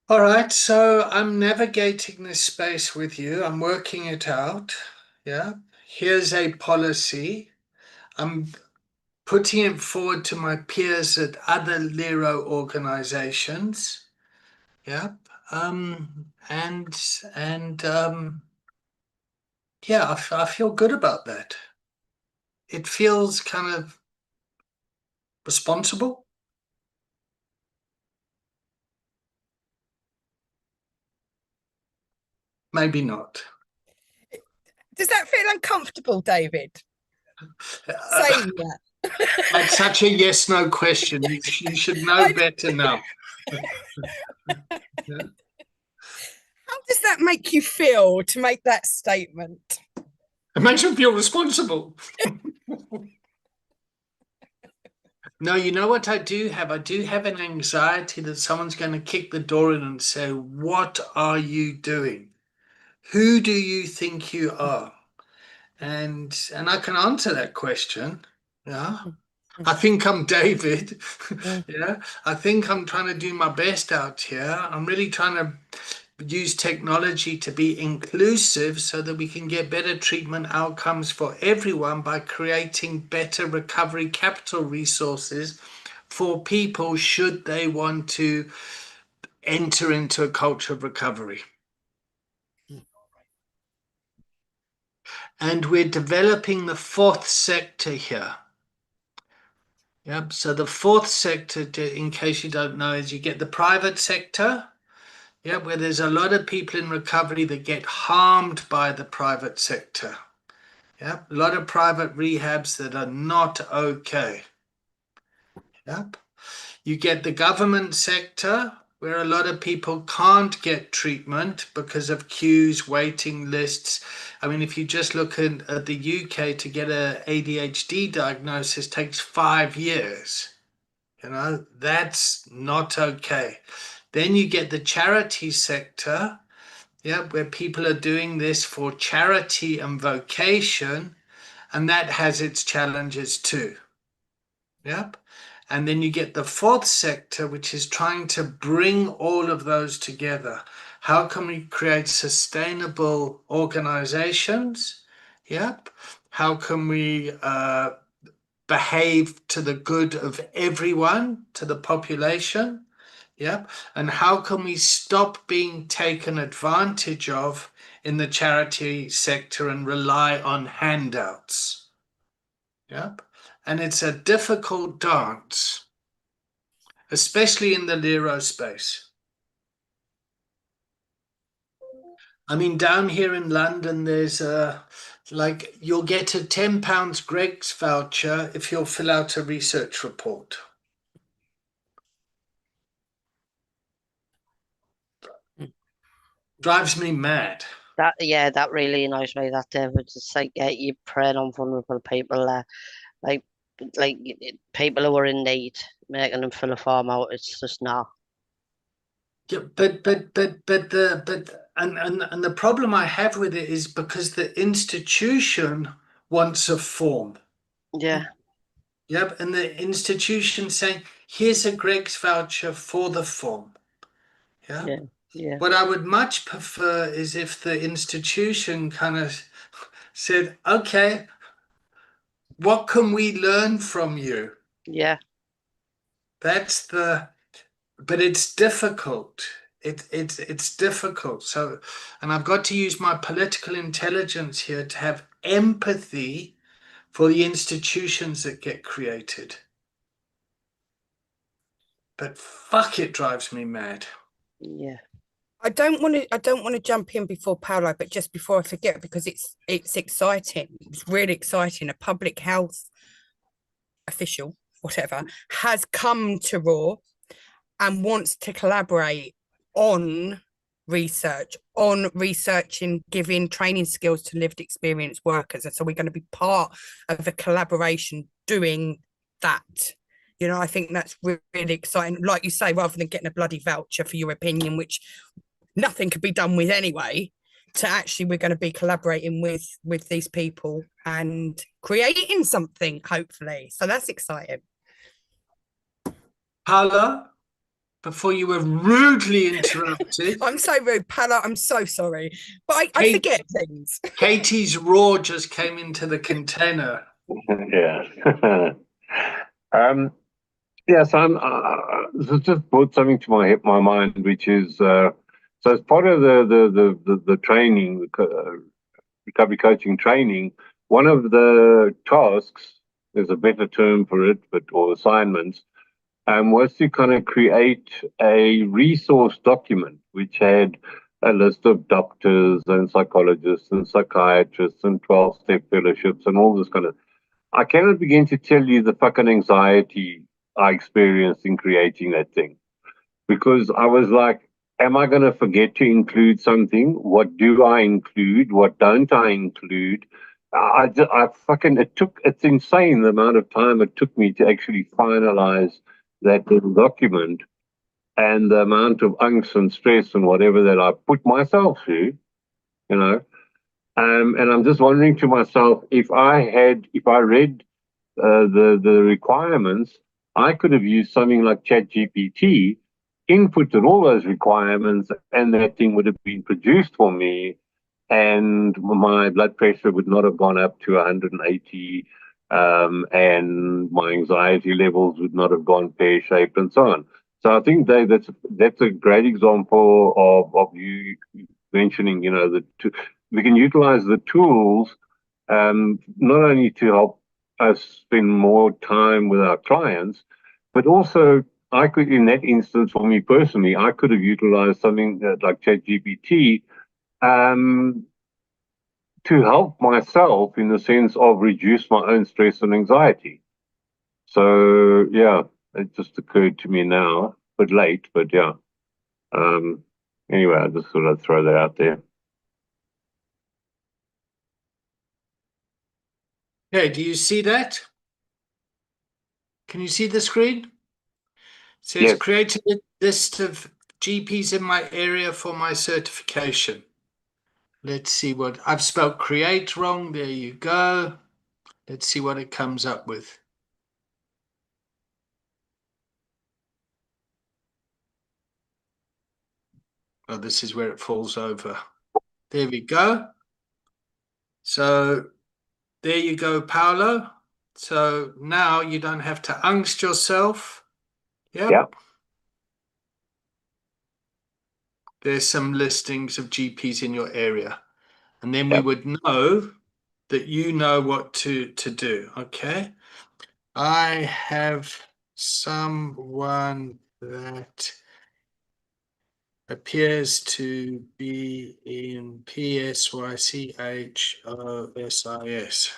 All right, so I'm navigating this space with you. I'm working it out. Yeah. Here's a policy. I'm putting it forward to my peers at other Lero organizations. Yeah. And yeah, I feel good about that. It feels kind of responsible. Maybe not. Does that feel uncomfortable, David? Saying that. That's such a yes/no question. You should know better now. Yeah. How does that make you feel to make that statement? It makes you feel responsible. No, you know what I do have? I do have an anxiety that someone's going to kick the door in and say, "What are you doing? Who do you think you are?" And I can answer that question. Yeah. I think I'm David. Yeah. I think I'm trying to do my best out here. I'm really trying to use technology to be inclusive so that we can get better treatment outcomes for everyone by creating better recovery capital resources for people should they want to enter into a culture of recovery. And we're developing the fourth sector here. Yep. So the fourth sector, in case you don't know, is you get the private sector. Yeah, where there's a lot of people in recovery that get harmed by the private sector. Yeah, a lot of private rehabs that are not okay. Yep. You get the government sector where a lot of people can't get treatment because of queues, waiting lists. I mean, if you just look at the UK, to get a ADHD diagnosis takes 5 years. You know, that's not okay. Then you get the charity sector, yeah, where people are doing this for charity and vocation, and that has its challenges too. Yep. And then you get the fourth sector, which is trying to bring all of those together. How can we create sustainable organizations? Yep. How can we behave to the good of everyone, to the population? Yep. And how can we stop being taken advantage of in the charity sector and rely on handouts? Yep. And it's a difficult dance, especially in the Lero space. I mean, down here in London, there's like you'll get a £10 Greg's voucher if you'll fill out a research report. Drives me mad. That really annoys me. That David, it's like you preying on vulnerable people, like people who are in need, making them fill a form out. It's just not. Yeah, but the problem I have with it is because the institution wants a form. Yeah, Yep, and the institution saying, "Here's a Greg's voucher for the form." Yeah. yeah, yeah, What I would much prefer is if the institution kind of said, "Okay, what can we learn from you?" yeah. That's the, but it's difficult. It's difficult. So, and I've got to use my political intelligence here to have empathy for the institutions that get created. but fuck, it drives me mad. Yeah. I don't want to jump in before Paolo, but just before I forget, because it's exciting. It's really exciting. A public health official, whatever, has come to Raw and wants to collaborate on researching, giving training skills to lived experience workers. And so we're going to be part of a collaboration doing that. You know, I think that's really exciting. Like you say, rather than getting a bloody voucher for your opinion, which nothing could be done with anyway, to actually we're going to be collaborating with these people and creating something, hopefully. So that's exciting. Paolo, before you were rudely interrupted. I'm so rude, Paolo. I'm so sorry. But I forget things. Katie's roar just came into the container. Yeah. Yeah, so this just brought something to my mind, which is so as part of the training, recovery coaching training, one of the tasks, there's a better term for it, or assignments, was to kind of create a resource document which had a list of doctors and psychologists and psychiatrists and 12-step fellowships and all this kind of. I cannot begin to tell you the fucking anxiety I experienced in creating that thing, because I was like, am I going to forget to include something? What do I include? What don't I include? It's insane the amount of time it took me to actually finalize that little document, and the amount of angst and stress and whatever that I put myself through, you know. And I'm just wondering to myself, if I read the requirements, I could have used something like ChatGPT, inputted all those requirements, and that thing would have been produced for me, and my blood pressure would not have gone up to 180, and my anxiety levels would not have gone pear-shaped, and so on. So I think that's a great example of you mentioning, you know, that we can utilize the tools not only to help us spend more time with our clients, but also I could, in that instance, for me personally, I could have utilized something like ChatGPT to help myself in the sense of reduce my own stress and anxiety. So yeah, it just occurred to me now, but late, but yeah. Anyway, I just thought I'd throw that out there. Okay, do you see that? Can you see the screen? It says, Yes. created a list of GPs in my area for my certification. Let's see what I've spelled create wrong. There you go. Let's see what it comes up with. Oh, this is where it falls over. There we go. So there you go, Paolo. So now you don't have to angst yourself. Yep. There's some listings of GPs in your area. And then we would know that you know what to do. Okay. I have someone that appears to be in PSYCHOSIS.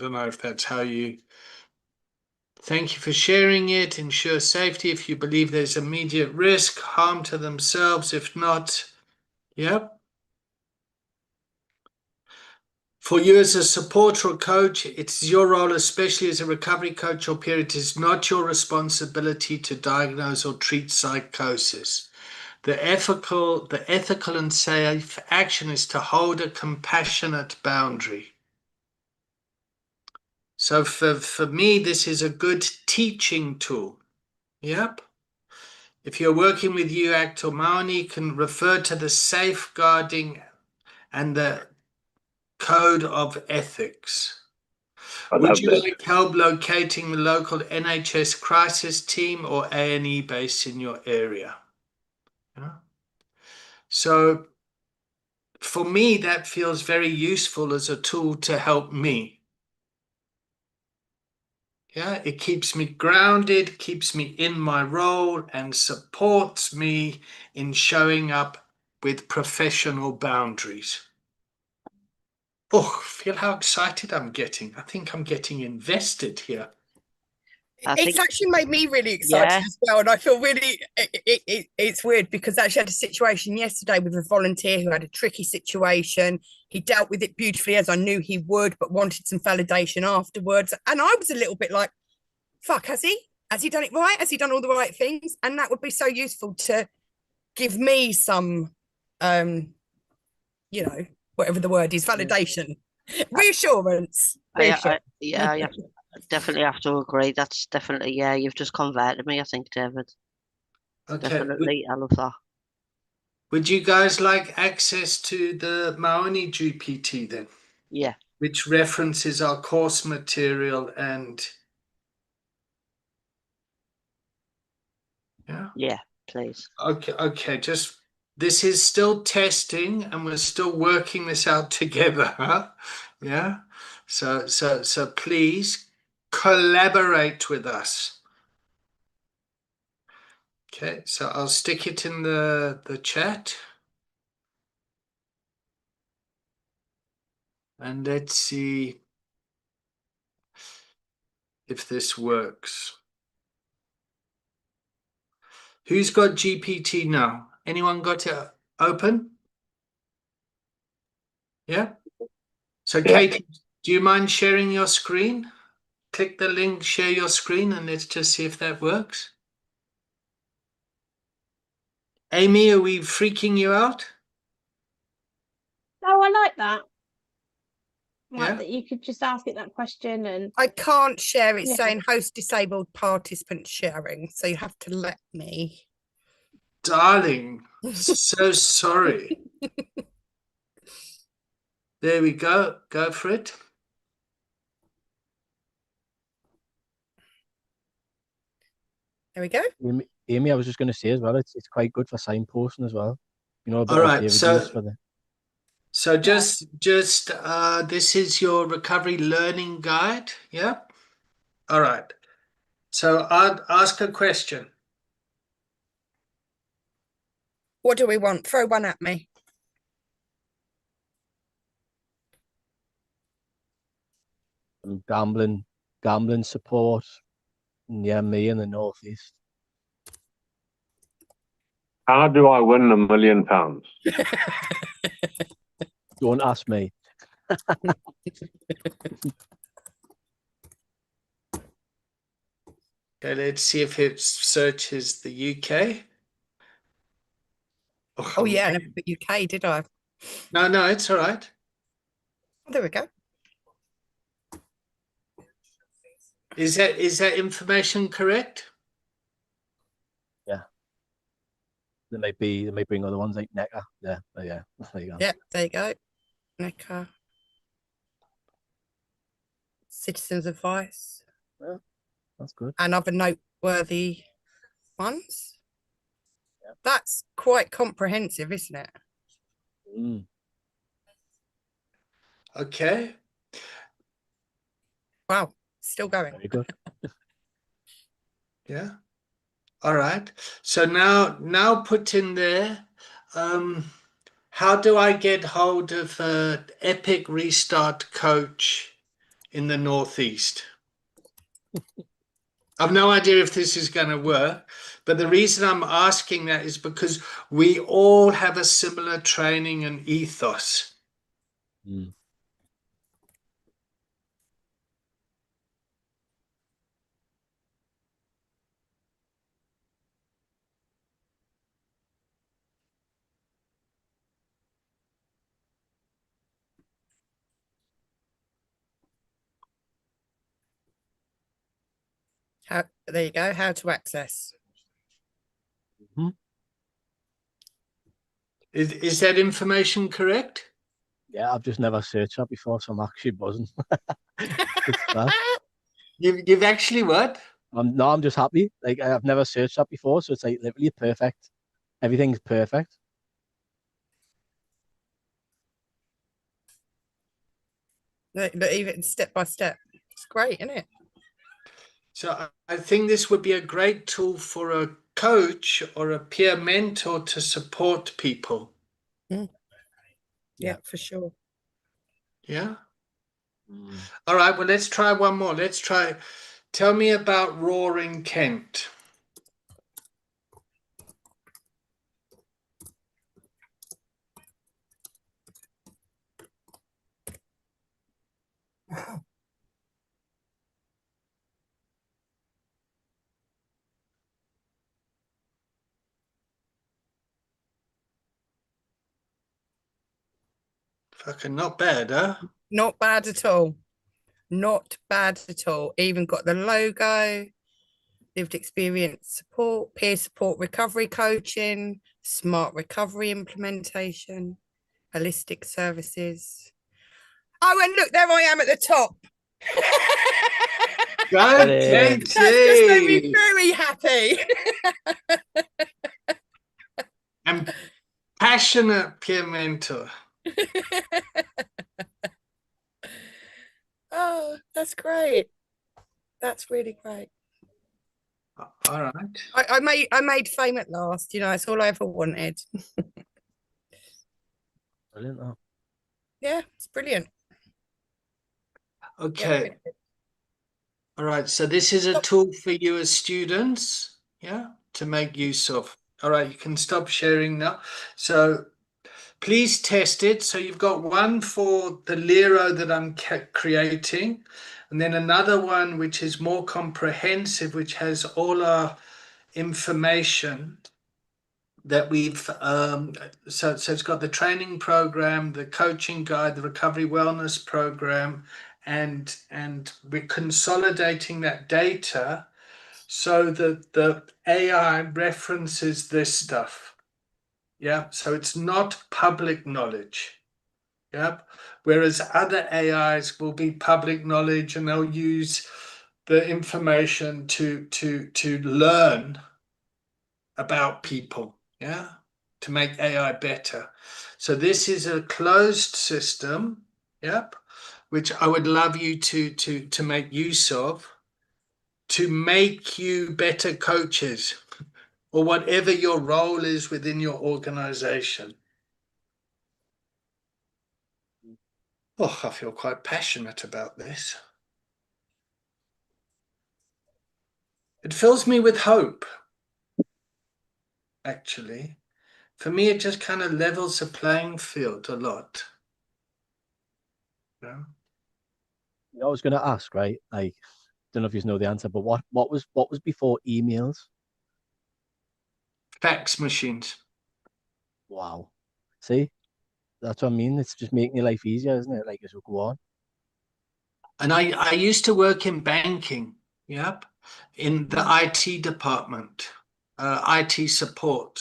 Don't know if that's how you. Thank you for sharing it. Ensure safety if you believe there's immediate risk, harm to themselves. If not, yep. For you as a support or coach, it's your role, especially as a recovery coach or peer. It is not your responsibility to diagnose or treat psychosis. The ethical and safe action is to hold a compassionate boundary. So for me, this is a good teaching tool. Yep. If you're working with UACT or Maoni, you can refer to the safeguarding and the code of ethics. Would you like help locating the local NHS crisis team or A&E base in your area? Yeah. So for me, that feels very useful as a tool to help me. Yeah, it keeps me grounded, keeps me in my role, and supports me in showing up with professional boundaries. Oh, feel how excited I'm getting. I think I'm getting invested here. It's actually made me really excited as well, and I feel really it's weird because I actually had a situation yesterday with a volunteer who had a tricky situation. He dealt with it beautifully, as I knew he would, but wanted some validation afterwards. And I was a little bit like, fuck, has he done it right? Has he done all the right things? And that would be so useful to give me some you know, whatever the word is, validation, reassurance. I definitely have to agree. That's definitely, you've just converted me, I think, David. Okay. Definitely, I love that. Would you guys like access to the Maoni GPT then? Yeah. Which references our course material and Yeah, please. Okay, just this is still testing and we're still working this out together, huh? Yeah. So please collaborate with us. Okay, so I'll stick it in the chat. And let's see if this works. Who's got GPT now? Anyone got it open? Yeah. So Katie, do you mind sharing your screen? Click the link, share your screen, and let's just see if that works. Amy, are we freaking you out? Oh, I like that. Yeah. That you could just ask it that question. And I can't share it, saying host disabled participant sharing, so you have to let me. Darling, so sorry. There we go. Go for it. There we go. Amy, I was just going to say as well, it's quite good for signposting as well. You know, a bit All like right, David so used for the... So just this is your recovery learning guide. Yeah. All right. So I'd ask a question. What do we want? Throw one at me. Gambling support. Yeah, me in the Northeast. How do I win £1 million? Don't ask me. Okay, let's see if it searches the UK. Oh yeah, I never put UK, did I? No, it's all right. Oh, there we go. Is that information correct? Yeah. There might bring other ones like NECA. Yeah, yeah. There you go. Yeah, there you go. NECA. Citizens Advice. Yeah, that's good. And other noteworthy ones. Yeah. That's quite comprehensive, isn't it? Mm. Okay. Wow, still going. Very good. Yeah. All right. So now put in there, how do I get hold of an Epic Restart coach in the Northeast? I've no idea if this is going to work, but the reason I'm asking that is because we all have a similar training and ethos. Mm. There you go. How to access. Mm-hmm. Is that information correct? Yeah, I've just never searched that before, so I'm actually buzzing. You've actually what? I'm just happy. Like, I've never searched that before, so it's like literally perfect. Everything's perfect. But even step by step. It's great, isn't it? So I think this would be a great tool for a coach or a peer mentor to support people. Yeah, for sure. Yeah. Mm. All right. Well, let's try one more. Let's try. Tell me about Roaring Kent. Fucking not bad, huh? Not bad at all. Not bad at all. Even got the logo, lived experience support, peer support, recovery coaching, smart recovery implementation, holistic services. Oh, and look, there I am at the top. Go, Hey. That's just made me Katie! very happy. And passionate peer mentor. Oh, that's great. That's really great. All right. I made fame at last, you know, it's all I ever wanted. Brilliant. That. Yeah, it's brilliant. Yeah, Okay. really good. All right. So this is a tool for you as students, yeah, to make use of. All right. You can stop sharing now. So please test it. So you've got one for the Lero that I'm creating, and then another one which is more comprehensive, which has all our information that we've so it's got the training program, the coaching guide, the recovery wellness program, and we're consolidating that data so that the AI references this stuff. Yeah, so it's not public knowledge. Yep. Whereas other AIs will be public knowledge and they'll use the information to learn about people, yeah, to make AI better. So this is a closed system, yep, which I would love you to make use of to make you better coaches or whatever your role is within your organization. Oh, I feel quite passionate about this. It fills me with hope, actually. For me, it just kind of levels the playing field a lot. Yeah. I was going to ask, right? Like, don't know if you know the answer, but what was before emails? Fax machines. Wow. See, that's what I mean. It's just making your life easier, isn't it? Like as we go on. And I used to work in banking, yep, in the IT department, IT support.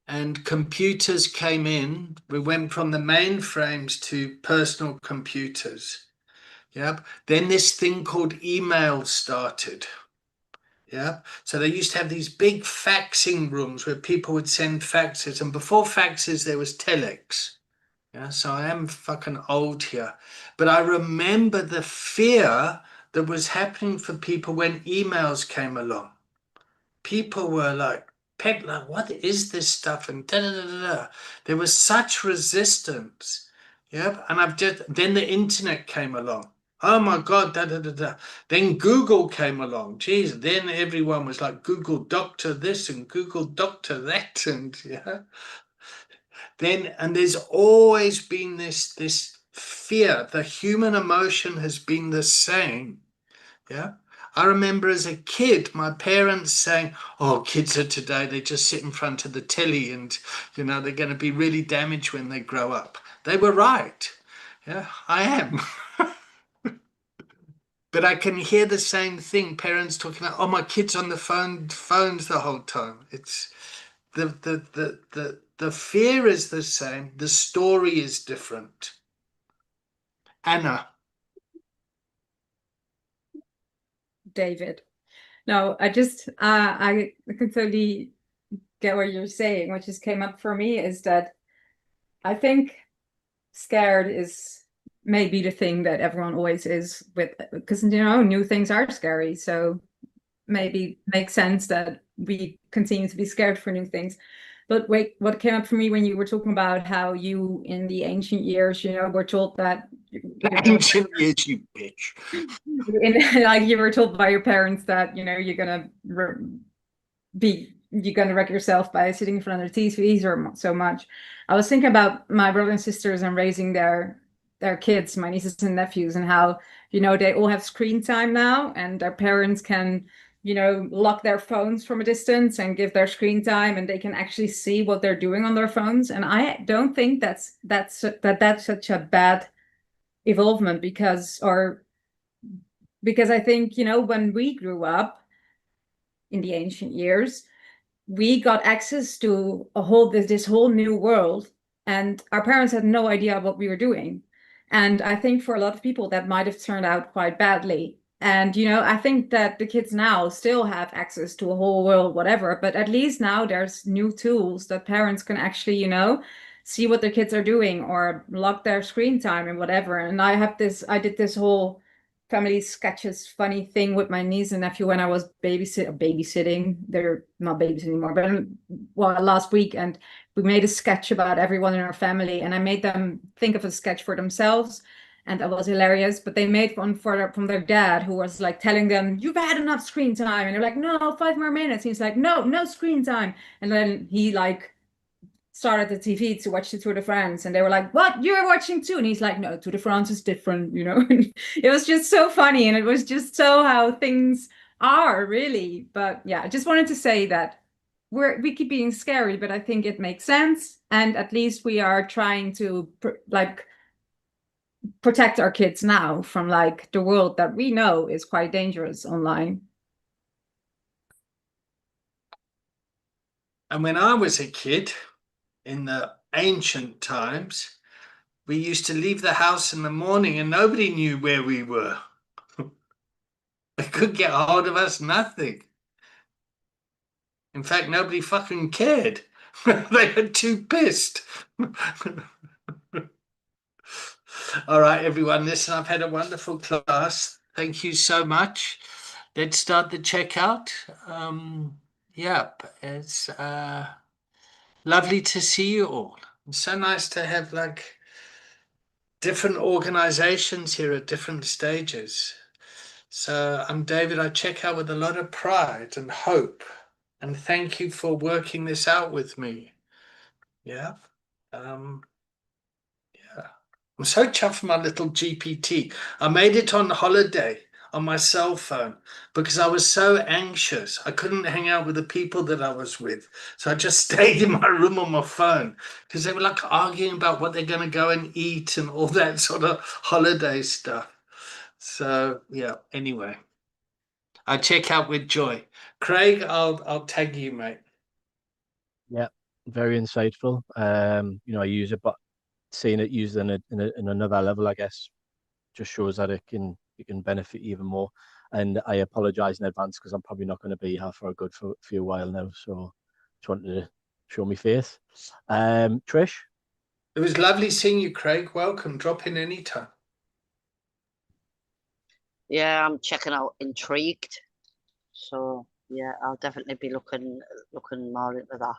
And computers came in. We went from the mainframes to personal computers. Yep. Then this thing called email started. Yeah. So they used to have these big faxing rooms where people would send faxes. And before faxes, there was telex. Yeah. So I am fucking old here. But I remember the fear that was happening for people when emails came along. People were like, Peddler, what is this stuff? And da da da da da. There was such resistance. Yep. And then the internet came along. Oh my God, da da da da. Then Google came along. Geez, then everyone was like Google Doctor this and Google Doctor that. And yeah. And there's always been this fear. The human emotion has been the same. Yeah. I remember as a kid, my parents saying, oh, kids of today, they just sit in front of the telly and, they're going to be really damaged when they grow up. They were right. Yeah, I am. But I can hear the same thing, parents talking about, oh, my kid's on the phones the whole time. It's the fear is the same. The story is different. Anna. David. No, I can totally get what you're saying. What just came up for me is that I think scared is maybe the thing that everyone always is with, because new things are scary. So maybe makes sense that we continue to be scared for new things. But wait, what came up for me when you were talking about how you, in the ancient years, were told that Ancient years, you bitch. like you were told by your parents that you're gonna wreck yourself by sitting in front of the TVs or so much. I was thinking about my brothers and sisters and raising their kids, my nieces and nephews, and how they all have screen time now, and their parents can lock their phones from a distance and give their screen time, and they can actually see what they're doing on their phones. And I don't think that's such a bad evolvement, because I think when we grew up in the ancient years, we got access to this whole new world, and our parents had no idea what we were doing. And I think for a lot of people that might have turned out quite badly. And I think that the kids now still have access to a whole world, whatever, but at least now there's new tools that parents can actually see what their kids are doing or lock their screen time and whatever. And I did this whole family sketches funny thing with my niece and nephew when I was babysitting. They're not babies anymore, but last week, and we made a sketch about everyone in our family, and I made them think of a sketch for themselves, and that was hilarious. But they made one from their dad, who was like telling them, "You've had enough screen time," and they're like, "No, 5 more minutes." He's like, "No screen time." And then he like started the TV to watch the Tour de France, and they were like, "What? You're watching too?" And he's like, "No, Tour de France is different," It was just so funny, and it was just so how things are really. But yeah, I just wanted to say that we keep being scary, but I think it makes sense, and at least we are trying to protect our kids now from the world that we know is quite dangerous online. And when I was a kid, in the ancient times, we used to leave the house in the morning and nobody knew where we were. They couldn't get a hold of us, nothing. In fact, nobody fucking cared. They were too pissed. All right, everyone, listen, I've had a wonderful class. Thank you so much. Let's start the checkout. It's lovely to see you all. It's so nice to have different organizations here at different stages. So I'm David. I check out with a lot of pride and hope, and thank you for working this out with me. Yeah. I'm so chuffed for my little GPT. I made it on holiday on my cell phone because I was so anxious. I couldn't hang out with the people that I was with. So I just stayed in my room on my phone because they were arguing about what they're going to go and eat and all that sort of holiday stuff. So yeah, anyway, I check out with joy. Craig, I'll tag you, mate. Yeah, very insightful. I use it, but seeing it used in another level, I guess, just shows that it can benefit even more. And I apologize in advance because I'm probably not going to be here for a good few while now. So just wanted to show me face. Trish? It was lovely seeing you, Craig. Welcome. Drop in anytime. Yeah, I'm checking out Intrigued. So yeah, I'll definitely be looking more into that.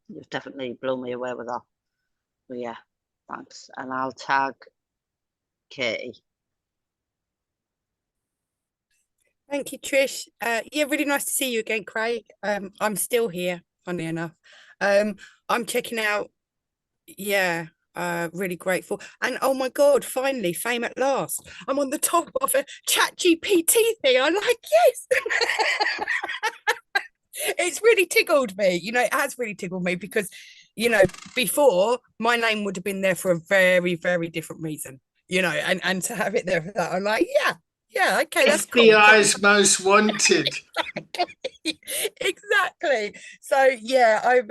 You've definitely blown me away with that. But yeah, thanks. And I'll tag Katie. Thank you, Trish. Yeah, really nice to see you again, Craig. I'm still here, funny enough. I'm checking out, yeah, really grateful. And oh my God, finally, fame at last. I'm on the top of a ChatGPT thing. I'm like, yes. It's really tickled me. It has really tickled me because, before my name would have been there for a very, very different reason, and to have it there for that, I'm like, yeah, okay, that's cool. FBI's most wanted. Exactly. So yeah,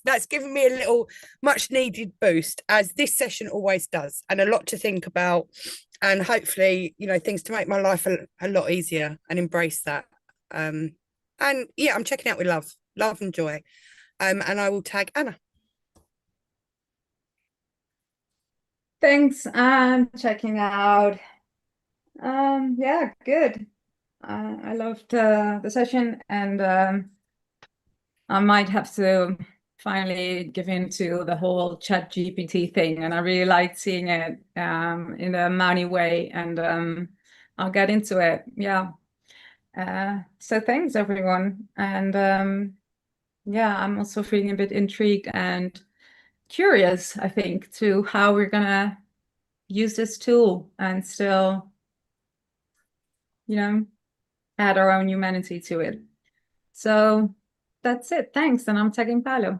that's given me a little much needed boost, as this session always does, and a lot to think about, and hopefully, things to make my life a lot easier and embrace that. And yeah, I'm checking out with love and joy. And I will tag Anna. Thanks. I'm checking out. Yeah, good. I loved the session, and I might have to finally give in to the whole chat GPT thing, and I really liked seeing it in a Mauni way, and I'll get into it. Yeah. So thanks everyone, and yeah, I'm also feeling a bit intrigued and curious, I think, to how we're gonna use this tool and still, you know, add our own humanity to it. So that's it. Thanks, and I'm tagging Paolo.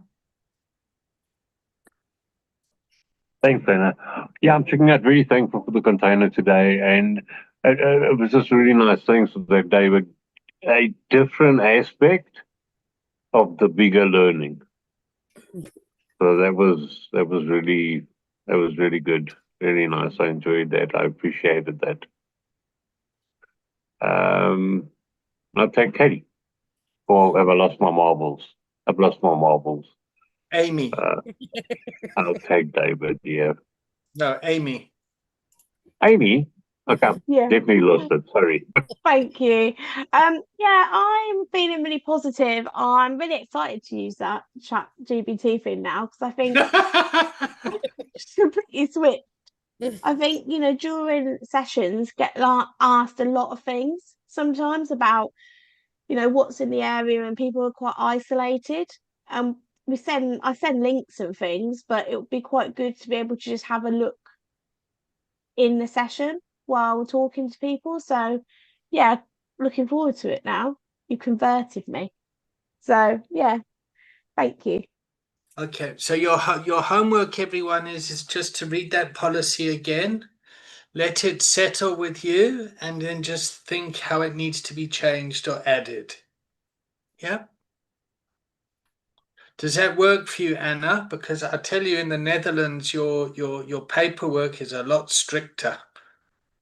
Thanks, Anna. Yeah, I'm checking out. Very thankful for the container today, and it was just really nice. Thanks for that, David. A different aspect of the bigger learning. So that was really good. Really nice. I enjoyed that. I appreciated that. I'll take Katie. Or have I lost my marbles? I've lost my marbles. Amy. I'll take David. Yeah. No, Amy. Amy. Okay. Yeah. Definitely lost it. Sorry. Thank you. Yeah, I'm feeling really positive. I'm really excited to use that chat GPT thing now, because I think it's completely switched. I think, you know, during sessions get asked a lot of things sometimes about, you know, what's in the area, and people are quite isolated. I send links and things, but it would be quite good to be able to just have a look in the session while we're talking to people. So yeah, looking forward to it now. You converted me. So yeah, thank you. Okay, so your homework, everyone, is just to read that policy again, let it settle with you, and then just think how it needs to be changed or added. Yeah. Does that work for you, Anna? Because I tell you, in the Netherlands, your paperwork is a lot stricter.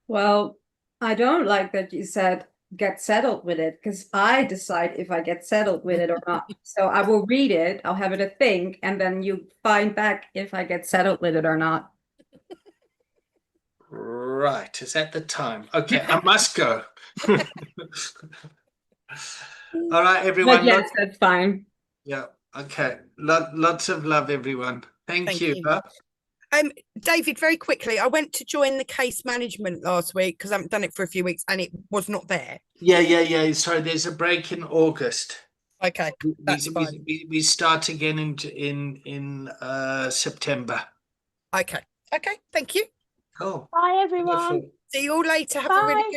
Well, I don't like that you said get settled with it, because I decide if I get settled with it or not. So I will read it, I'll have it a think, and then you find back if I get settled with it or not. Right, is that the time? Okay, I must go. All right, everyone. But yes, that's fine. Yeah, okay. Lots of love, everyone. Thank you. you. David, very quickly, I went to join the case management last week because I haven't done it for a few weeks and it was not there. Yeah. Sorry, there's a break in August. Okay, that's fine. We start again in September. Okay, thank you. Cool. Bye everyone. Wonderful. See you all later. Have a really Bye. good